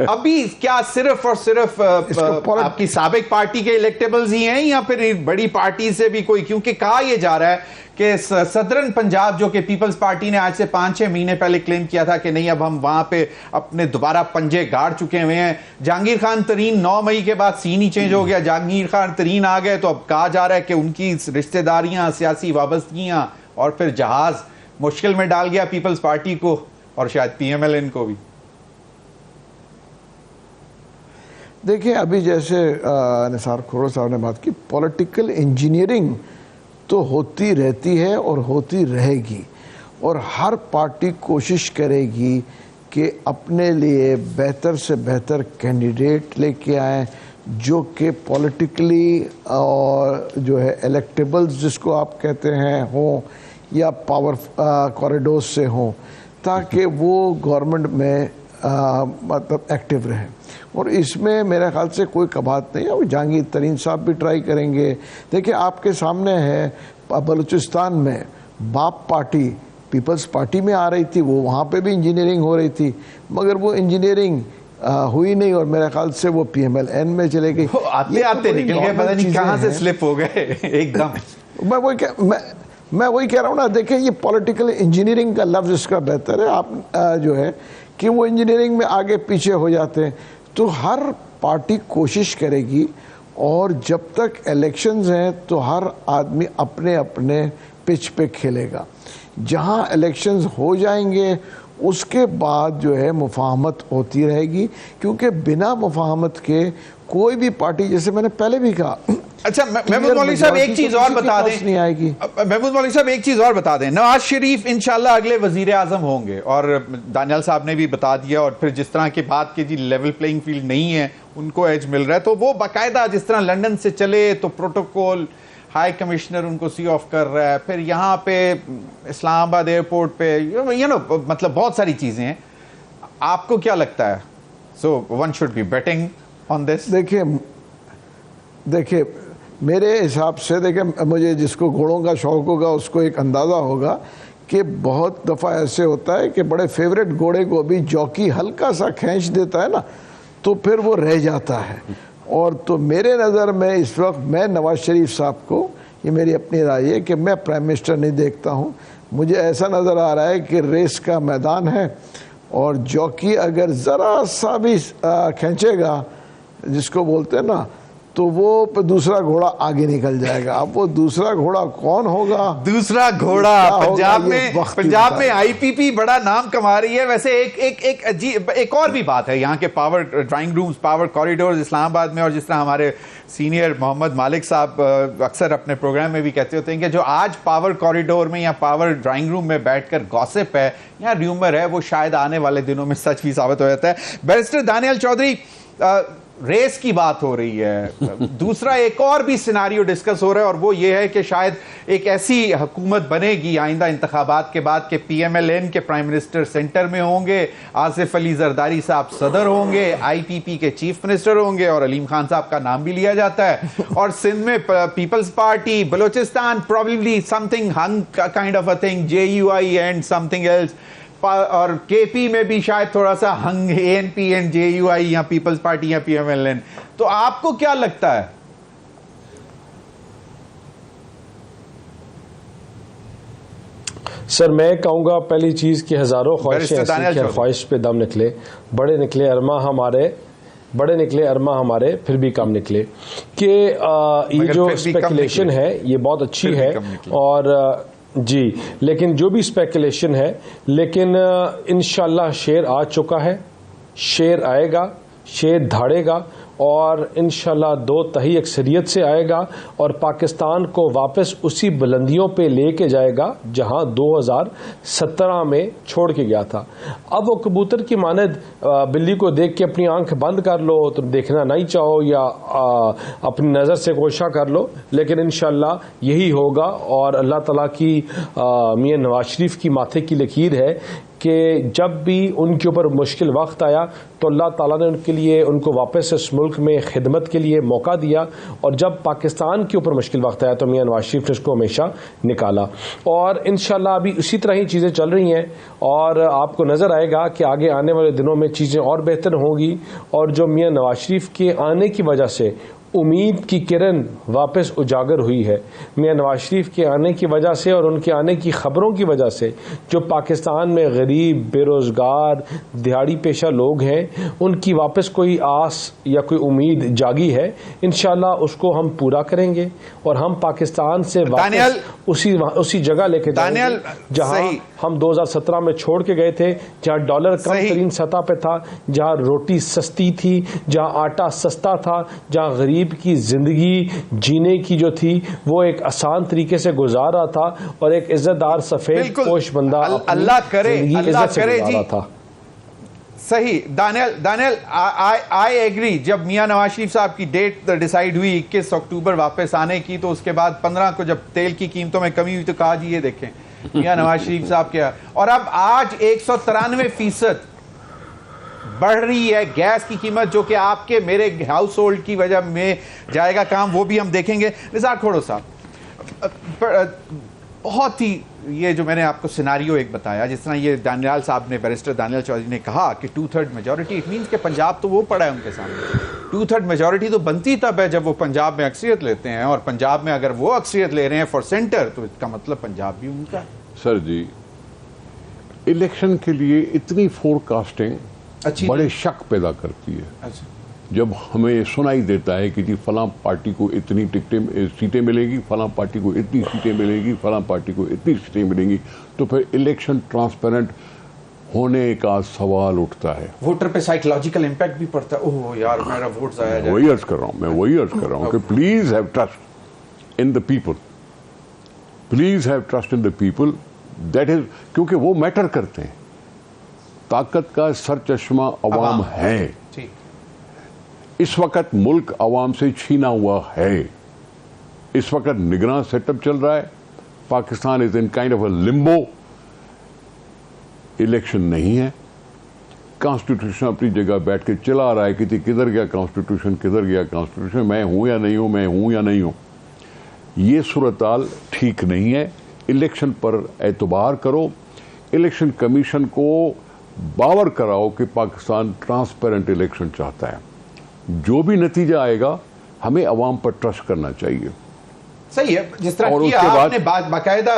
अभी क्या सिर्फ और सिर्फ आपकी साबिक पार्टी के इलेक्टेबल्स ही हैं, या फिर बड़ी पार्टी से भी कोई? क्योंकि कहा यह जा रहा है कि सदरन पंजाब, जो कि पीपल्स पार्टी ने आज से 5-6 महीने पहले क्लेम किया था कि नहीं, अब हम वहां पे अपने दोबारा पंजे गाड़ चुके हुए हैं। जहांगीर खान तरीन 9 मई के बाद सीन ही चेंज हो गया, जहांगीर खान तरीन आ गए, तो अब कहा जा रहा है कि उनकी रिश्तेदारियां, सियासी वाबस्तगियां और फिर जहाज मुश्किल में डाल गया पीपल्स पार्टी को, और शायद पीएमएलएन को भी। देखिए, अभी जैसे निसार खोड़र साहब ने बात की, पॉलिटिकल इंजीनियरिंग तो होती रहती है और होती रहेगी, और हर पार्टी कोशिश करेगी कि अपने लिए बेहतर से बेहतर कैंडिडेट लेके आए जो कि पॉलिटिकली और जो है इलेक्टेबल्स जिसको आप कहते हैं हों या पावर कॉरिडोर से हों, ताकि वो गवर्नमेंट में मतलब एक्टिव रहे। और इसमें मेरे ख्याल से कोई कबात नहीं है। वो जहांगीर तरीन साहब भी ट्राई करेंगे। देखिए आपके सामने है बलूचिस्तान में बाप पार्टी पीपल्स पार्टी में आ रही थी, वो वहाँ पे भी इंजीनियरिंग हो रही थी, मगर वो इंजीनियरिंग हुई नहीं और मेरे ख्याल से वो PMLN में चले गई। आते आते निकल गए, पता नहीं कहाँ से स्लिप हो गए एकदम। मैं वही कह रहा हूँ ना, देखिए ये पॉलिटिकल इंजीनियरिंग का लफ्ज़ इसका बेहतर है। आप जो है कि वो इंजीनियरिंग में आगे पीछे हो जाते हैं। तो हर पार्टी कोशिश करेगी और जब तक इलेक्शंस हैं तो हर आदमी अपने अपने पिच पे खेलेगा। जहां इलेक्शंस हो जाएंगे उसके बाद जो है मुफाहमत होती रहेगी, क्योंकि बिना मुफाहमत के कोई भी पार्टी, जैसे मैंने पहले भी कहा। अच्छा महमूद मौलवी साहब एक चीज और बता दें, नहीं आएगी। महमूद मौलवी साहब एक चीज और बता दें, नवाज शरीफ इंशाल्लाह अगले वजीर आजम होंगे और दानियाल साहब ने भी बता दिया, और फिर जिस तरह की बात की जी लेवल प्लेइंग फील्ड नहीं है, उनको एज मिल रहा है, तो वो बाकायदा जिस तरह लंदन से चले तो प्रोटोकॉल हाई कमिश्नर उनको सी ऑफ कर रहा है, फिर यहाँ पे इस्लामाबाद एयरपोर्ट पे मतलब बहुत सारी चीजें हैं। आपको क्या लगता है? So one should be betting on this. देखिए मेरे हिसाब से, देखिए मुझे जिसको घोड़ों का शौक होगा उसको एक अंदाज़ा होगा कि बहुत दफ़ा ऐसे होता है कि बड़े फेवरेट घोड़े को भी जॉकी हल्का सा खींच देता है ना, तो फिर वो रह जाता है। और तो मेरे नज़र में इस वक्त मैं नवाज शरीफ साहब को, ये मेरी अपनी राय है कि मैं प्राइम मिनिस्टर नहीं देखता हूँ। मुझे ऐसा नज़र आ रहा है कि रेस का मैदान है और जॉकी अगर ज़रा सा भी खींचेगा, जिसको बोलते हैं ना, तो वो दूसरा घोड़ा आगे निकल जाएगा। अब वो दूसरा घोड़ा कौन होगा? दूसरा घोड़ा पंजाब में IPP बड़ा नाम कमा रही है। वैसे एक अजीब एक और भी बात है, यहाँ के power drawing rooms, power corridors Islamabad में, और जिस तरह हमारे सीनियर मोहम्मद मालिक साहब अक्सर अपने प्रोग्राम में भी कहते होते हैं कि जो आज पावर कॉरिडोर में या पावर ड्राइंग रूम में बैठकर गॉसिप है या र्यूमर है, वो शायद आने वाले दिनों में सच भी साबित हो जाता है। बैरिस्टर दानियाल चौधरी, रेस की बात हो रही है, दूसरा एक और भी सिनारियो डिस्कस हो रहा है और वो ये है कि शायद एक ऐसी हुकूमत बनेगी आइंदा इंतखाबात के बाद कि PMLN के प्राइम मिनिस्टर सेंटर में होंगे, आसिफ अली जरदारी साहब सदर होंगे, IPP के चीफ मिनिस्टर होंगे और अलीम खान साहब का नाम भी लिया जाता है, और सिंध में peoples party, Balochistan probably something hung kind of a thing, JUI and something else, और KP में भी शायद थोड़ा सा हंग ANP एंड JUI या पीपल्स पार्टी या PMLN। तो आपको क्या लगता है? सर मैं कहूंगा पहली चीज कि हजारों ख्वाहिश पे दम निकले, बड़े निकले अरमा हमारे फिर भी कम निकले। कि ये जो स्पेकुलेशन है ये बहुत अच्छी है और जी, लेकिन जो भी स्पेकुलेशन है, लेकिन इंशाल्लाह शेर आ चुका है, शेर आएगा, शेर धाड़ेगा और इंशाल्लाह 2/3 अक्सरियत से आएगा और पाकिस्तान को वापस उसी बुलंदियों पे लेके जाएगा जहां 2017 में छोड़ के गया था। अब वो कबूतर की मानद बिल्ली को देख के अपनी आंख बंद कर लो, तुम देखना नहीं चाहो या अपनी नज़र से कोशिश कर लो, लेकिन इंशाल्लाह यही होगा। और अल्लाह ताला की मियां नवाज शरीफ की माथे की लकीर है कि जब भी उनके ऊपर मुश्किल वक्त आया तो अल्लाह ताला ने उनके लिए, उनको वापस इस मुल्क में खिदमत के लिए मौका दिया, और जब पाकिस्तान के ऊपर मुश्किल वक्त आया तो मियां नवाज शरीफ ने उसको हमेशा निकाला। और इंशाल्लाह अभी उसी तरह ही चीज़ें चल रही हैं और आपको नज़र आएगा कि आगे आने वाले दिनों में चीज़ें और बेहतर होंगी। और जो मियां नवाज शरीफ के आने की वजह से उम्मीद की किरण वापस उजागर हुई है, मियां नवाज शरीफ के आने की वजह से और उनके आने की खबरों की वजह से जो पाकिस्तान में गरीब, बेरोज़गार, दिहाड़ी पेशा लोग हैं, उनकी वापस कोई आस या कोई उम्मीद जागी है। इंशाल्लाह उसको हम पूरा करेंगे और हम पाकिस्तान से वापस उसी जगह लेके जाएंगे जहां हम 2017 में छोड़ के गए थे, जहां डॉलर कम तरीन सतह पे था, जहां रोटी सस्ती थी, जहां आटा सस्ता था, जहां गरीब की जिंदगी जीने की जो थी वो एक आसान तरीके से गुजार रहा था और एक इज्जतदार सफेद पोश बंदा अल्लाह करे जी, सही। Daniyal I agree. जब मियां नवाज शरीफ साहब की डेट डिसाइड हुई 21 अक्टूबर वापस आने की, तो उसके बाद 15 को जब तेल की कीमतों में कमी हुई तो कहा जी ये देखें मियां नवाज शरीफ साहब क्या, और अब आज 193% बढ़ रही है गैस की कीमत, जो कि आपके मेरे हाउस होल्ड की वजह में जाएगा काम, वो भी हम देखेंगे। निसार खोड़ो साहब, बहुत ही ये जो मैंने आपको सिनारियो एक बताया, जिस तरह ये दानियाल साहब ने, बैरिस्टर दानियाल चौधरी ने कहा कि 2/3 मेजॉरिटी, इट मीन्स कि पंजाब तो वो पड़ा है उनके सामने। 2/3 मेजॉरिटी तो बनती तब है जब वो पंजाब में अक्सरियत लेते हैं, और पंजाब में अगर वो अक्सरियत ले रहे हैं फॉर सेंटर, तो इसका मतलब पंजाब भी उनका। सर जी, इलेक्शन के लिए इतनी फोरकास्टिंग बड़े शक पैदा करती है। अच्छा। जब हमें सुनाई देता है कि जी फलां पार्टी को इतनी सीटें मिलेगी, फलां पार्टी को इतनी सीटें मिलेगी, फलां पार्टी को इतनी सीटें मिलेंगी, तो फिर इलेक्शन ट्रांसपेरेंट होने का सवाल उठता है। वोटर पे साइकोलॉजिकल इम्पैक्ट भी पड़ता है। ओह यार मेरा वोट जाया जाए। वही अर्ज कर रहा हूं मैं, वही अर्ज कर रहा हूं कि please have trust in the people, please have trust in the people, that is, क्योंकि वो मैटर करते हैं। ताकत का सर चश्मा अवाम है। ठीक। इस वक्त मुल्क अवाम से छीना हुआ है। इस वक्त निगरान सेटअप चल रहा है। Pakistan is in kind of a Limbo. Election नहीं है। कॉन्स्टिट्यूशन अपनी जगह बैठ के चला रहा है कि किधर गया कॉन्स्टिट्यूशन, किधर गया कॉन्स्टिट्यूशन, मैं हूं या नहीं हूं, मैं हूं या नहीं हूं। ये सूरत-हाल ठीक नहीं है। इलेक्शन पर एतबार करो। इलेक्शन कमीशन को बावर कराओ कि पाकिस्तान ट्रांसपेरेंट इलेक्शन चाहता है। जो भी नतीजा आएगा हमें अवाम पर ट्रस्ट करना चाहिए। सही है। जिस तरह की आपने बाकायदा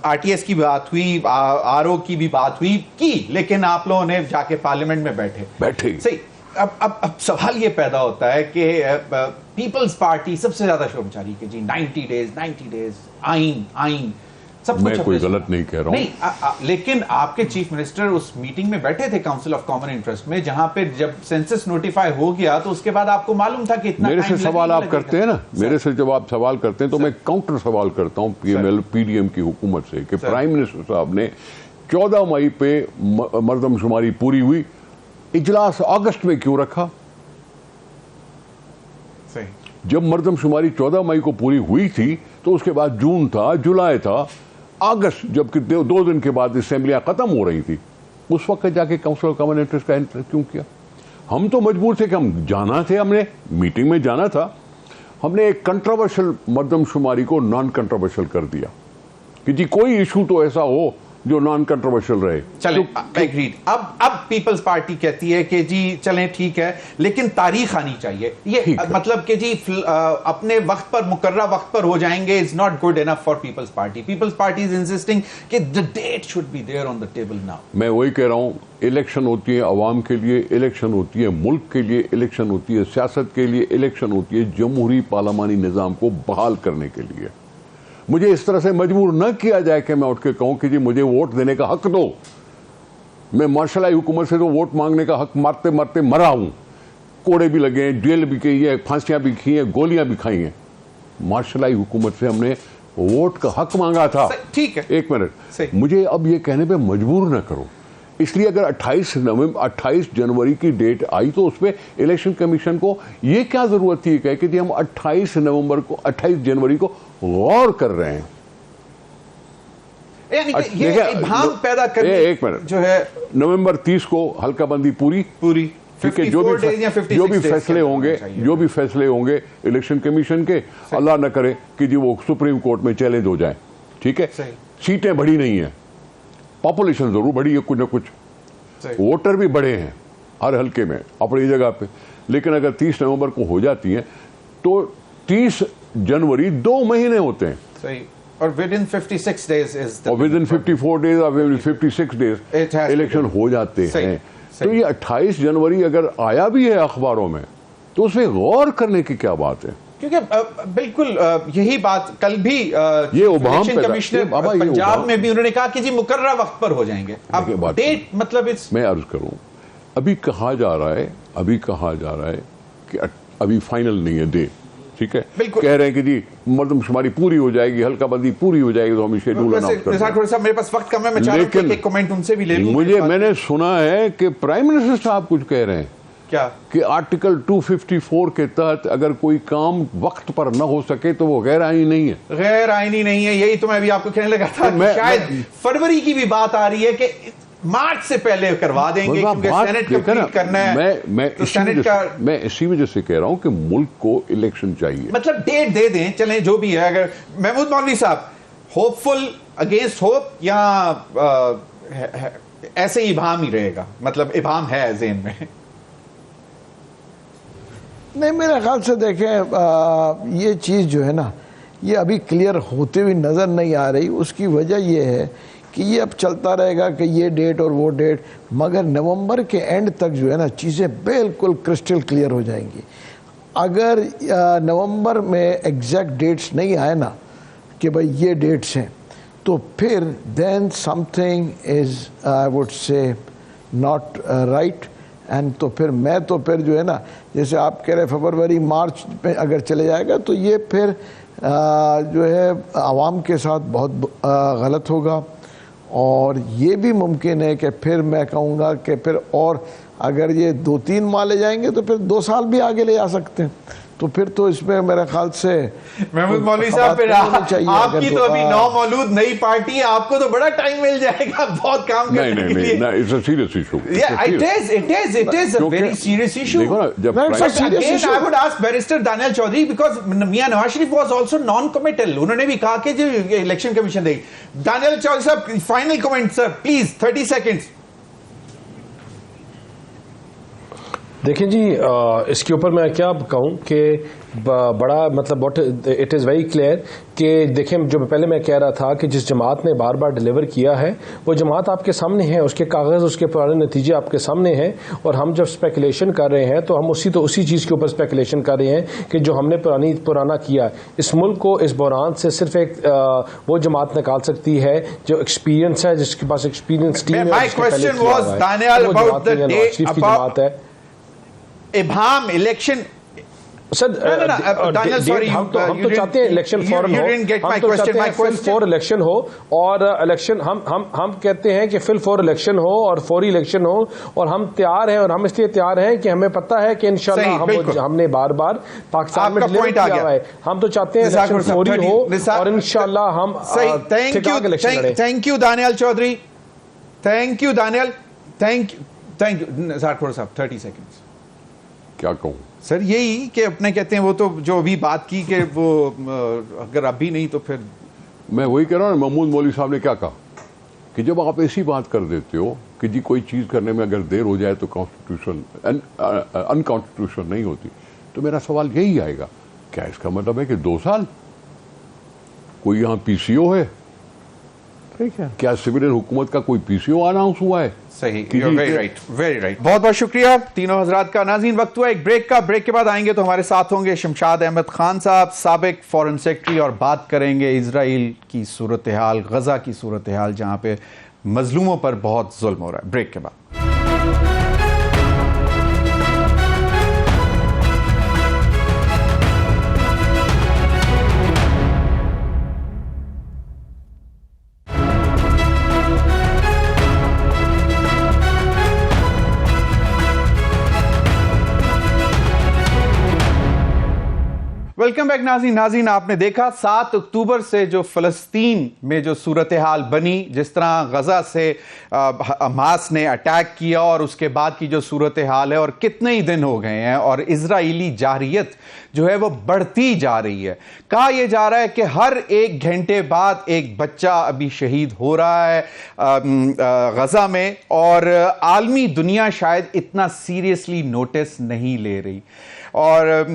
आरटीएस की बात हुई, आरओ की भी बात हुई की, लेकिन आप लोगों ने जाके पार्लियामेंट में बैठे। सही। अब सवाल ये पैदा होता है कि पीपल्स पार्टी सबसे ज्यादा शोर मचा रही है कि जी 90 डेज आइन सब मैं कोई गलत नहीं कह रहा हूं। नहीं, लेकिन आपके चीफ मिनिस्टर उस मीटिंग में बैठे थे काउंसिल ऑफ कॉमन इंटरेस्ट में, जहां पे जब सेंसस नोटिफाई हो गया तो उसके बाद आपको मालूम था कि इतना मेरे से सवाल आप करते हैं ना, मेरे से जब आप सवाल करते हैं तो मैं काउंटर सवाल करता हूं पीडीएम की हुकूमत से कि प्राइम मिनिस्टर साहब ने 14 मई पे मर्दमशुमारी पूरी हुई, इजलास अगस्त में क्यों रखा? जब मर्दमशुमारी 14 मई को पूरी हुई थी तो उसके बाद जून था, जुलाई था, अगस्त, जबकि 2 दिन के बाद असेंबलियां खत्म हो रही थी, उस वक्त जाके काउंसिल ऑफ कॉमन इंटरेस्ट का इंटरेस्ट क्यों किया? हम तो मजबूर थे कि हम जाना थे, हमने मीटिंग में जाना था। हमने एक कंट्रोवर्शियल मर्दमशुमारी को नॉन कंट्रोवर्शियल कर दिया कि जी कोई इशू तो ऐसा हो जो नॉन कंट्रोवर्शियल रहे। चलें, एग्रीड। अब पीपल्स पार्टी कहती है कि जी चलें ठीक है, लेकिन तारीख आनी चाहिए। ये मतलब कि जी अपने वक्त पर, मुकर्रा वक्त पर हो जाएंगे, is not good enough for Peoples Party. Peoples Party is insisting कि the date should be there on the table now. मैं वही कह रहा हूं, इलेक्शन होती है अवाम के लिए, इलेक्शन होती है मुल्क के लिए, इलेक्शन होती है सियासत के लिए, इलेक्शन होती है जमहूरी पार्लियामानी निजाम को बहाल करने के लिए। मुझे इस तरह से मजबूर न किया जाए कि मैं उठ के कहूं कि जी मुझे वोट देने का हक दो। मैं मार्शल हुकूमत से तो वोट मांगने का हक मारते मारते मरा हूं। कोड़े भी लगे हैं, जेल भी की है, फांसियां भी की हैं, गोलियां भी खाई हैं। मार्शल हुकूमत से हमने वोट का हक मांगा था। ठीक है, एक मिनट, मुझे अब ये कहने पर मजबूर न करो। इसलिए अगर 28 जनवरी की डेट आई तो उसमें इलेक्शन कमीशन को ये क्या जरूरत थी कहे कि हम 28 जनवरी को गौर कर रहे हैं। ये भाव पैदा करने, एक मिनट, जो है नवंबर 30 को हल्का बंदी पूरी ठीक है। जो भी फैसले होंगे इलेक्शन कमीशन के, अल्लाह न करे कि जी वो सुप्रीम कोर्ट में चैलेंज हो जाए। ठीक है, सीटें बढ़ी नहीं है, पॉपुलेशन जरूर बढ़ी है, कुछ ना कुछ वोटर भी बढ़े हैं हर हल्के में अपनी जगह पे, लेकिन अगर 30 नवंबर को हो जाती हैं तो 30 जनवरी 2 महीने होते हैं। सही। और विद इन 56 डेज और विद इन 54 डेज और 56 डेज इलेक्शन हो जाते हैं। तो ये 28 जनवरी अगर आया भी है अखबारों में तो उसमें गौर करने की क्या बात है? क्योंकि बिल्कुल यही बात कल भी ये इलेक्शन कमिश्नर पंजाब में भी उन्होंने कहा कि जी मुकर्रर वक्त पर हो जाएंगे। अब डेट मतलब मैं अर्ज करूं, अभी कहा जा रहा है कि अभी फाइनल नहीं है डे, ठीक है, बिल्कुल। कह रहे हैं कि जी मर्दमशुमारी पूरी हो जाएगी, हल्का बंदी पूरी हो जाएगी तो हम शेड्यूल अनाउंस कर देंगे। मेरे पास वक्त कम है, मैं चाह रहा हूं कि एक कमेंट उनसे भी ले लूं। मैंने सुना है कि प्राइम मिनिस्टर साहब कुछ कह रहे हैं क्या कि आर्टिकल 254 के तहत अगर कोई काम वक्त पर न हो सके तो वो गैर आईनी नहीं है। गैर आईनी नहीं है, यही तो मैं भी आपको कहने लगा था। शायद फरवरी की भी बात आ रही है कि मार्च से पहले करवा देंगे क्योंकि सेनेट कंप्लीट करना है। मैं इसी वजह से कह रहा हूं कि मुल्क को इलेक्शन चाहिए, मतलब डेट दे दें, चलें जो भी है। अगर महमूद मौलवी साहब होपफुल अगेंस्ट होप या ऐसे ही इबाम ही रहेगा, मतलब इबाम है ज़हन में? नहीं, मेरे ख्याल से देखें ये चीज़ जो है ना, ये अभी क्लियर होते हुए नज़र नहीं आ रही। उसकी वजह ये है कि ये अब चलता रहेगा कि ये डेट और वो डेट, मगर नवंबर के एंड तक जो है ना चीज़ें बिल्कुल क्रिस्टल क्लियर हो जाएंगी। अगर नवंबर में एग्जैक्ट डेट्स नहीं आए ना कि भाई ये डेट्स हैं, तो फिर then something is I would say not right. And तो फिर जो है ना, जैसे आप कह रहे फरवरी मार्च में अगर चले जाएगा तो ये फिर जो है आवाम के साथ बहुत गलत होगा। और ये भी मुमकिन है कि फिर मैं कहूँगा कि फिर और अगर ये 2-3 माह ले जाएंगे तो फिर 2 साल भी आगे ले जा सकते हैं। तो फिर तो इसमें मेरे ख्याल से महमूद मौलवी साहब, फिर आपकी तो अभी 9 मौलूद नई पार्टी है, आपको तो बड़ा टाइम मिल जाएगा बहुत काम करने के लिए। नहीं, it's a serious issue. It is a very serious issue. देखो ना, जब again I would ask Barrister Daniel Chaudhry because Mian Nawaz Sharif was also non-committal. उन्होंने भी कहा कि जो इलेक्शन कमीशन देगी। Daniel Chaudhry साहब, final comment sir please, 30 seconds. देखिए जी, इसके ऊपर मैं क्या कहूँ कि बड़ा मतलब इट इज़ वेरी क्लियर कि देखें, जो पहले मैं कह रहा था कि जिस जमात ने बार बार डिलीवर किया है वो जमात आपके सामने है, उसके कागज़, उसके पुराने नतीजे आपके सामने हैं। और हम जब स्पेकुलेशन कर रहे हैं तो हम उसी चीज़ के ऊपर स्पेकुलेशन कर रहे हैं कि जो हमने पुराना किया। इस मुल्क को इस बहरान से सिर्फ एक वो जमात निकाल सकती है जो एक्सपीरियंस है, जिसके पास एक्सपीरियंस टीम है। इबाम इलेक्शन सर, हम तो चाहते हैं इलेक्शन फौरन हो, हम तो चाहते हैं फिल फॉर इलेक्शन हो। और इलेक्शन हम कहते हैं कि फिल फॉर इलेक्शन हो और फौरी इलेक्शन हो। और हम तैयार हैं, और हम इसलिए तैयार हैं कि हमें पता है कि इंशाल्लाह हमने बार बार पाकिस्तान में डिलीवर किया हुआ है। हम तो चाहते हैं इलेक्शन फौरी हो और इंशाल्लाह हम thank you Daniyal Chaudhry, thank you Daniyal, thank you साहब। 30 सेकेंड्स। क्या कहूँ सर, यही कि अपने कहते हैं वो तो जो अभी बात की कि वो अगर अभी नहीं तो फिर मैं वही कह रहा हूँ। महमूद मौलवी साहब ने क्या कहा कि जब आप ऐसी बात कर देते हो कि जी कोई चीज़ करने में अगर देर हो जाए तो कॉन्स्टिट्यूशन अनकॉन्स्टिट्यूशनल नहीं होती, तो मेरा सवाल यही आएगा, क्या इसका मतलब है कि 2 साल? कोई यहाँ PCO है? ठीक है, क्या सिविलियन हुकूमत का कोई PCO अनाउंस हुआ है? सही, वेरी राइट, वेरी राइट। बहुत बहुत शुक्रिया तीनों हजरात का। नाज़रीन, वक्त हुआ एक ब्रेक का। ब्रेक के बाद आएंगे तो हमारे साथ होंगे शमशाद अहमद खान साहब, साबिक फॉरेन सेक्रेटरी, और बात करेंगे इजराइल की सूरत हाल, गजा की सूरत हाल, जहां पे मजलूमों पर बहुत जुल्म हो रहा है। ब्रेक के बाद वेलकम बैक। नाज़रीन, आपने देखा 7 अक्टूबर से जो फ़लस्तीन में जो सूरत हाल बनी, जिस तरह गजा से हमास ने अटैक किया और उसके बाद की जो सूरत हाल है, और कितने ही दिन हो गए हैं और इजराइली जारियत जो है वो बढ़ती जा रही है। कहा यह जा रहा है कि हर 1 घंटे बाद एक बच्चा अभी शहीद हो रहा है गजा में, और आलमी दुनिया शायद इतना सीरियसली नोटिस नहीं ले रही। और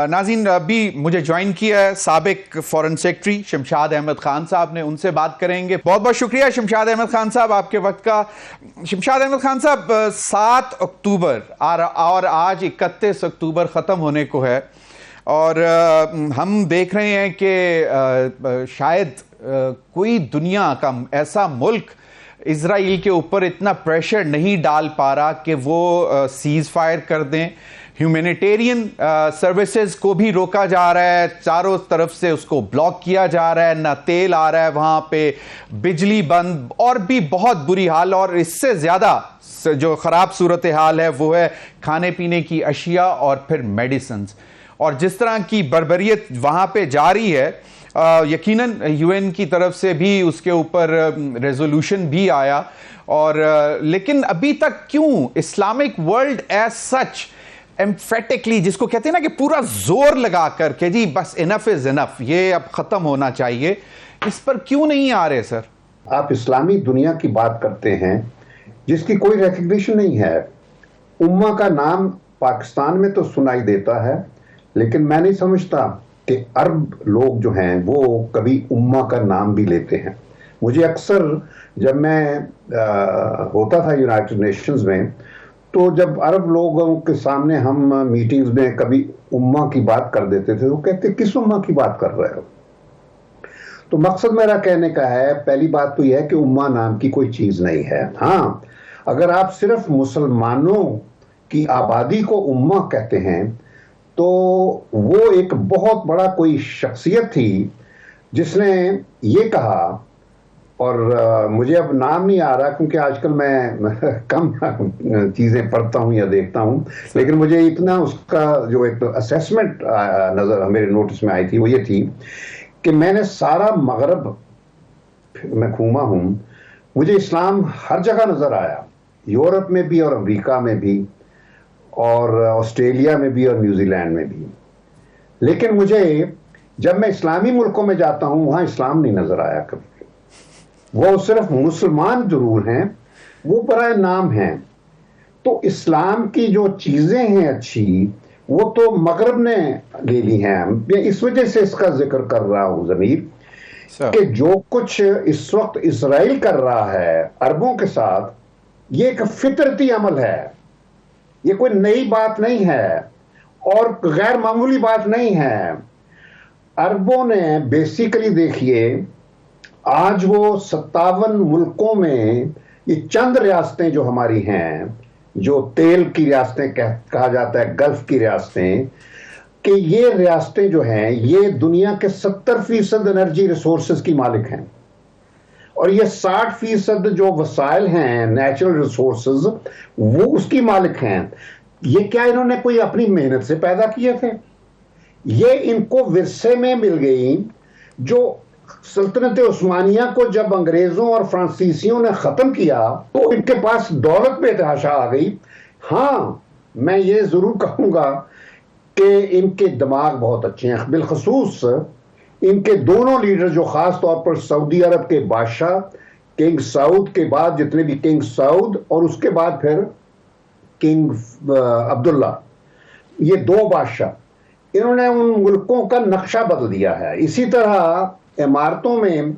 नाज़रीन, अभी मुझे ज्वाइन किया है साबिक फॉरेन सेक्रेटरी शमशाद अहमद खान साहब ने, उनसे बात करेंगे। बहुत बहुत शुक्रिया शमशाद अहमद खान साहब आपके वक्त का। शमशाद अहमद खान साहब, 7 अक्टूबर और आज 31 अक्टूबर ख़त्म होने को है, और हम देख रहे हैं कि शायद कोई दुनिया का ऐसा मुल्क इजराइल के ऊपर इतना प्रेशर नहीं डाल पा रहा कि वो सीज फायर कर दें, ह्यूमैनिटेरियन सर्विसेज को भी रोका जा रहा है, चारों तरफ से उसको ब्लॉक किया जा रहा है, ना तेल आ रहा है वहां पे, बिजली बंद, और भी बहुत बुरी हाल। और इससे ज्यादा जो खराब सूरत हाल है वो है खाने पीने की अशिया और फिर मेडिसिन। और जिस तरह की बर्बरियत वहां पे जारी है, यकीनन यूएन की तरफ से भी उसके ऊपर रेजोल्यूशन भी आया, और लेकिन अभी तक क्यों Islamic world as such emphatically, जिसको कहते हैं ना कि पूरा जोर लगा कर के जी बस इनफ इज इनफ, ये अब खत्म होना चाहिए, इस पर क्यों नहीं आ रहे सर? आप इस्लामी दुनिया की बात करते हैं जिसकी कोई रिकग्निशन नहीं है। उम्मा का नाम पाकिस्तान में तो सुनाई देता है, लेकिन मैं नहीं समझता कि अरब लोग जो हैं वो कभी उम्मा का नाम भी लेते हैं। मुझे अक्सर जब मैं होता था यूनाइटेड नेशंस में, तो जब अरब लोगों के सामने हम मीटिंग्स में कभी उम्मा की बात कर देते थे तो कहते किस उम्मा की बात कर रहे हो। तो मकसद मेरा कहने का है, पहली बात तो यह है कि उम्मा नाम की कोई चीज नहीं है। हाँ, अगर आप सिर्फ मुसलमानों की आबादी को उम्मा कहते हैं तो वो एक बहुत बड़ा कोई शख्सियत थी जिसने ये कहा, और मुझे अब नाम नहीं आ रहा क्योंकि आजकल मैं कम चीजें पढ़ता हूं या देखता हूं, लेकिन मुझे इतना उसका जो एक असेसमेंट नजर मेरे नोटिस में आई थी वो ये थी कि मैंने सारा मगरब में घूमा हूं, मुझे इस्लाम हर जगह नजर आया, यूरोप में भी और अमेरिका में भी और ऑस्ट्रेलिया में भी और न्यूजीलैंड में भी। लेकिन मुझे जब मैं इस्लामी मुल्कों में जाता हूं वहां इस्लाम नहीं नजर आया कभी। वो सिर्फ मुसलमान जरूर हैं, वो बराए नाम हैं। तो इस्लाम की जो चीजें हैं अच्छी, वो तो मगरब ने ले ली हैं। मैं इस वजह से इसका जिक्र कर रहा हूं ज़मीर, कि जो कुछ इस वक्त इजराइल कर रहा है अरबों के साथ, ये एक फितरती अमल है, ये कोई नई बात नहीं है और गैर मामूली बात नहीं है। अरबों ने बेसिकली, देखिए, आज वो 57 मुल्कों में ये चंद रियासतें जो हमारी हैं, जो तेल की रियासतें कहा जाता है, गल्फ की रियासतें, कि ये रियासतें जो हैं ये दुनिया के 70% एनर्जी रिसोर्सेज की मालिक हैं, और ये 60% जो वसाइल हैं नेचुरल रिसोर्सेज वो उसकी मालिक हैं। ये क्या इन्होंने कोई अपनी मेहनत से पैदा किए थे? ये इनको विरसे में मिल गई। जो सल्तनत उस्मानिया को जब अंग्रेजों और फ्रांसीसियों ने खत्म किया तो इनके पास दौलत पे तहाशा आ गई। हाँ, मैं ये जरूर कहूंगा कि इनके दिमाग बहुत अच्छे हैं, बिलखसूस इनके दोनों लीडर जो खास तौर पर सऊदी अरब के बादशाह किंग सऊद के बाद जितने भी किंग सऊद और उसके बाद फिर किंग अब्दुल्ला, ये दो बादशाह, इन्होंने उन मुल्कों का नक्शा बदल दिया है। इसी तरह इमारतों में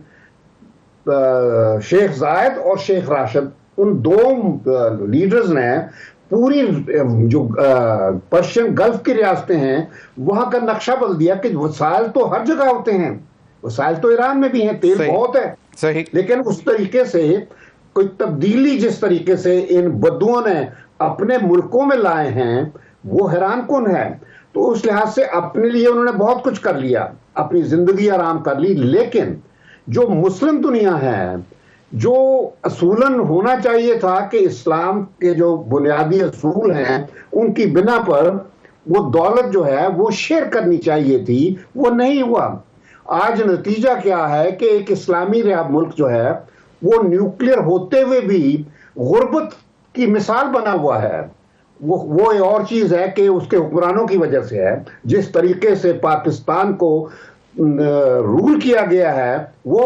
शेख जायद और शेख राशिद, उन दो लीडर्स ने पूरी जो पर्शियन गल्फ की रियासतें हैं वहां का नक्शा बदल दिया कि वसाइल तो हर जगह होते हैं, वसाइल तो ईरान में भी हैं, तेल बहुत है, सही, लेकिन उस तरीके से कोई तब्दीली जिस तरीके से इन बद्दुओं ने अपने मुल्कों में लाए हैं वो हैरान कुन है। तो उस लिहाज से अपने लिए उन्होंने बहुत कुछ कर लिया, अपनी जिंदगी आराम कर ली। लेकिन जो मुस्लिम दुनिया है, जो असूलन होना चाहिए था कि इस्लाम के जो बुनियादी असूल हैं उनकी बिना पर वो दौलत जो है वो शेयर करनी चाहिए थी, वो नहीं हुआ। आज नतीजा क्या है कि एक इस्लामी मुल्क जो है वो न्यूक्लियर होते हुए भी गुर्बत की मिसाल बना हुआ है। वो एक और चीज है कि उसके हुक्मरानों की वजह से है। जिस तरीके से पाकिस्तान को रूल किया गया है वो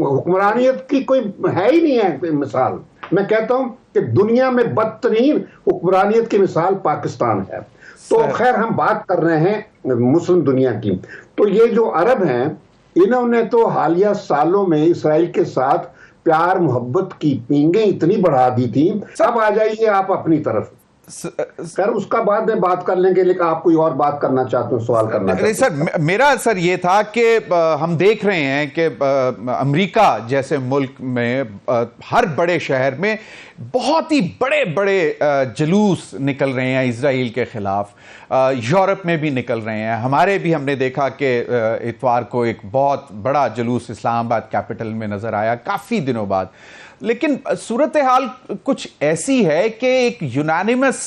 हुक्मरानियत की कोई है ही नहीं है मिसाल। मैं कहता हूं कि दुनिया में बदतरीन हुक्मरानियत की मिसाल पाकिस्तान है। तो खैर, हम बात कर रहे हैं मुस्लिम दुनिया की। तो ये जो अरब हैं, इन्होंने तो हालिया सालों में इसराइल के साथ प्यार मोहब्बत की पींगे इतनी बढ़ा दी थी। अब आ जाइए आप अपनी तरफ। सर उसका बाद में बात कर लेंगे, लेकिन आप कोई और बात करना चाहते हो, सवाल करना चाहते हो? सर मेरा सर ये था कि हम देख रहे हैं कि अमेरिका जैसे मुल्क में हर बड़े शहर में बहुत ही बड़े बड़े जुलूस निकल रहे हैं इजराइल के खिलाफ, यूरोप में भी निकल रहे हैं, हमारे भी हमने देखा कि इतवार को एक बहुत बड़ा जुलूस इस्लामाबाद कैपिटल में नजर आया काफी दिनों बाद। लेकिन सूरत हाल कुछ ऐसी है कि एक यूनानिमस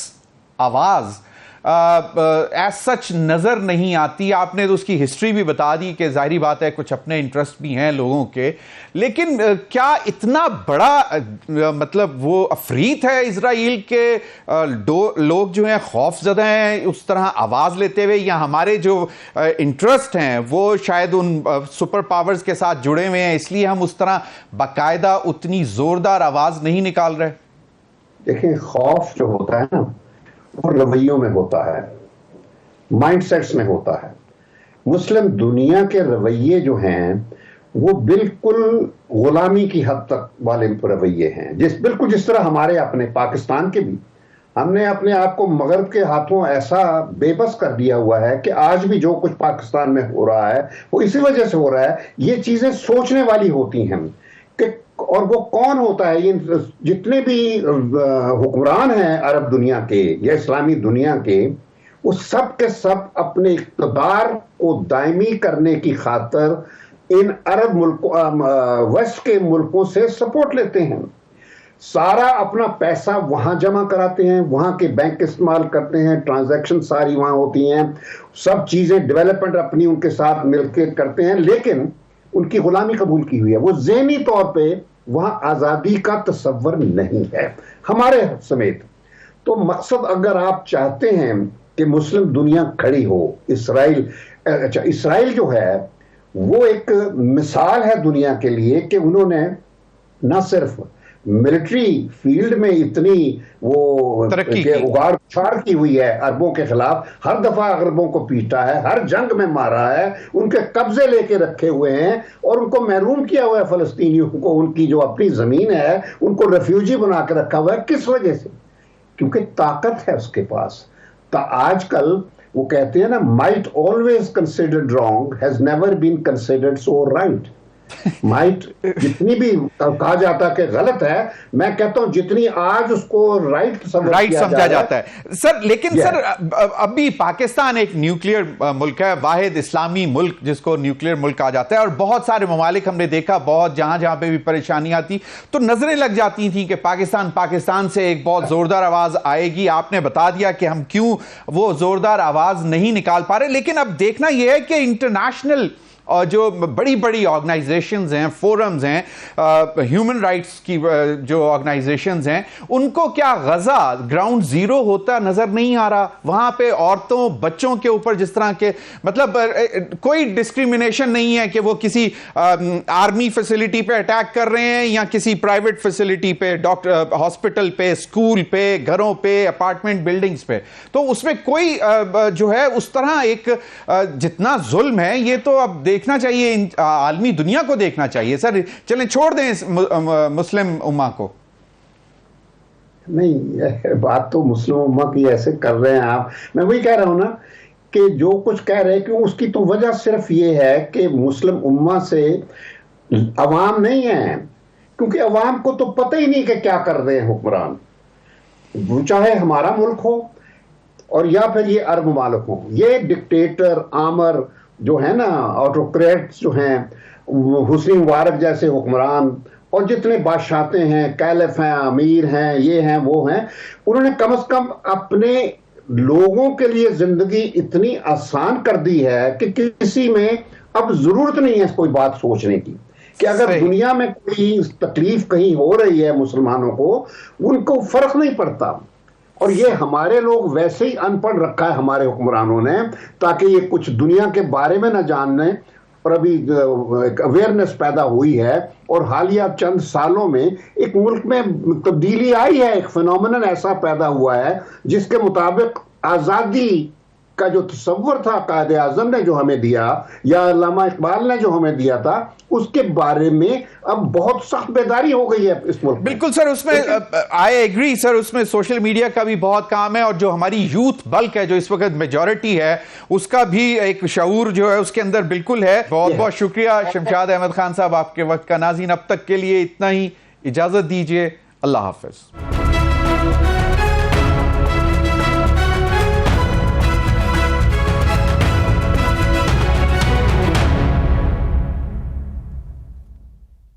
आवाज एज सच नजर नहीं आती। आपने तो उसकी हिस्ट्री भी बता दी कि जाहिर बात है कुछ अपने इंटरेस्ट भी हैं लोगों के, लेकिन क्या इतना बड़ा मतलब वो अफरीत है इजराइल के लोग जो हैं खौफजदा हैं उस तरह आवाज लेते हुए, या हमारे जो इंटरेस्ट हैं वो शायद उन सुपर पावर्स के साथ जुड़े हुए हैं इसलिए हम उस तरह बाकायदा उतनी जोरदार आवाज नहीं निकाल रहे? देखिए, खौफ जो होता है ना वो रवैयों में होता है, माइंडसेट्स में होता है। मुस्लिम दुनिया के रवैये जो हैं वो बिल्कुल गुलामी की हद तक वाले रवैये हैं, बिल्कुल जिस तरह हमारे अपने पाकिस्तान के भी, हमने अपने आप को मगरब के हाथों ऐसा बेबस कर दिया हुआ है कि आज भी जो कुछ पाकिस्तान में हो रहा है वो इसी वजह से हो रहा है। ये चीजें सोचने वाली होती हैं कि, और वो कौन होता है, ये जितने भी हुक्मरान हैं अरब दुनिया के या इस्लामी दुनिया के, वो सब के सब अपने इक़्तिदार को दायमी करने की खातिर इन अरब मुल्कों वेस्ट के मुल्कों से सपोर्ट लेते हैं। सारा अपना पैसा वहां जमा कराते हैं, वहां के बैंक इस्तेमाल करते हैं, ट्रांजैक्शन सारी वहां होती हैं, सब चीजें डेवलपमेंट अपनी उनके साथ मिलकर करते हैं, लेकिन उनकी गुलामी कबूल की हुई है। वो ज़हनी तौर पे वहां आजादी का तस्वर नहीं है, हमारे समेत। तो मकसद अगर आप चाहते हैं कि मुस्लिम दुनिया खड़ी हो, इसराइल जो है वो एक मिसाल है दुनिया के लिए कि उन्होंने न सिर्फ मिलिट्री फील्ड में इतनी वो उगाड़ छाड़ की हुई है अरबों के खिलाफ, हर दफा अरबों को पीटा है, हर जंग में मारा है, उनके कब्जे लेके रखे हुए हैं और उनको महरूम किया हुआ है फलस्तीनियों को, उनकी जो अपनी जमीन है उनको रेफ्यूजी बना के रखा हुआ है। किस वजह से? क्योंकि ताकत है उसके पास। आजकल वो कहते हैं ना, might always considered wrong has never been considered so right. Might जितनी भी कहा जाता है कि गलत है, मैं कहता हूं जितनी आज उसको राइट समझा जाता है सर। लेकिन सर अभी पाकिस्तान एक न्यूक्लियर मुल्क है, वाहिद इस्लामी मुल्क जिसको न्यूक्लियर मुल्क कहा जाता है, और बहुत सारे ममालिक हमने देखा बहुत जहां पे भी परेशानी आती तो नजरें लग जाती थी कि पाकिस्तान से एक बहुत जोरदार आवाज आएगी। आपने बता दिया कि हम क्यों वो जोरदार आवाज नहीं निकाल पा रहे, लेकिन अब देखना यह है कि इंटरनेशनल और जो बड़ी बड़ी ऑर्गेनाइजेशंस हैं, फोरम्स हैं, ह्यूमन राइट्स की जो ऑर्गेनाइजेशंस हैं, उनको क्या गजा ग्राउंड जीरो होता नजर नहीं आ रहा? वहां पे औरतों बच्चों के ऊपर जिस तरह के मतलब कोई डिस्क्रिमिनेशन नहीं है कि वो किसी आर्मी फैसिलिटी पे अटैक कर रहे हैं या किसी प्राइवेट फैसिलिटी पे, डॉक्टर हॉस्पिटल पे, स्कूल पे, घरों पे, अपार्टमेंट बिल्डिंग्स पे, तो उसमें कोई जो है उस तरह एक जितना जुल्म है ये तो अब देखना चाहिए, आलमी दुनिया को देखना चाहिए। सर चलें छोड़ दें मुस्लिम उम्मा को। नहीं, बात तो मुस्लिम उम्मा की ऐसे कर रहे हैं आप। मैं वही कह रहा हूं ना कि जो कुछ कह रहे हैं कि उसकी तो वजह सिर्फ ये है कि मुस्लिम उम्मा से अवाम नहीं है, क्योंकि अवाम को तो पता ही नहीं कि क्या कर रहे हैं हुक्मरान, चाहे हमारा मुल्क हो और या फिर ये अरब ममालिक हो। ये डिक्टेटर आमर जो है ना, ऑटोक्रेट्स जो हैं, हुस्नी मुबारक जैसे हुक्मरान और जितने बादशाहते हैं, कैलिफ हैं, अमीर हैं, ये हैं वो हैं, उन्होंने कम से कम अपने लोगों के लिए जिंदगी इतनी आसान कर दी है कि किसी में अब जरूरत नहीं है कोई बात सोचने की कि अगर दुनिया में कोई तकलीफ कहीं हो रही है मुसलमानों को, उनको फर्क नहीं पड़ता। और ये हमारे लोग वैसे ही अनपढ़ रखा है हमारे हुक्मरानों ने, ताकि ये कुछ दुनिया के बारे में न जानने। और अभी एक अवेयरनेस पैदा हुई है और हालिया चंद सालों में एक मुल्क में तब्दीली आई है, एक फिनोमिनन ऐसा पैदा हुआ है जिसके मुताबिक आज़ादी का जो तस्वर था कायदे आजम ने जो हमें दिया या अल्लामा इकबाल ने जो हमें दिया था, उसके बारे में अब बहुत सख्त बेदारी हो गई है इस मुल्क में। बिल्कुल सर, उसमें आई एग्री सर, उसमें सोशल मीडिया का भी बहुत काम है और जो हमारी यूथ बल्क है जो इस वक्त मेजॉरिटी है उसका भी एक शऊर जो है उसके अंदर बिल्कुल है। बहुत बहुत शुक्रिया शमशाद अहमद खान साहब आपके वक्त का। नाज़रीन अब तक के लिए इतना ही, इजाजत दीजिए, अल्लाह हाफिज।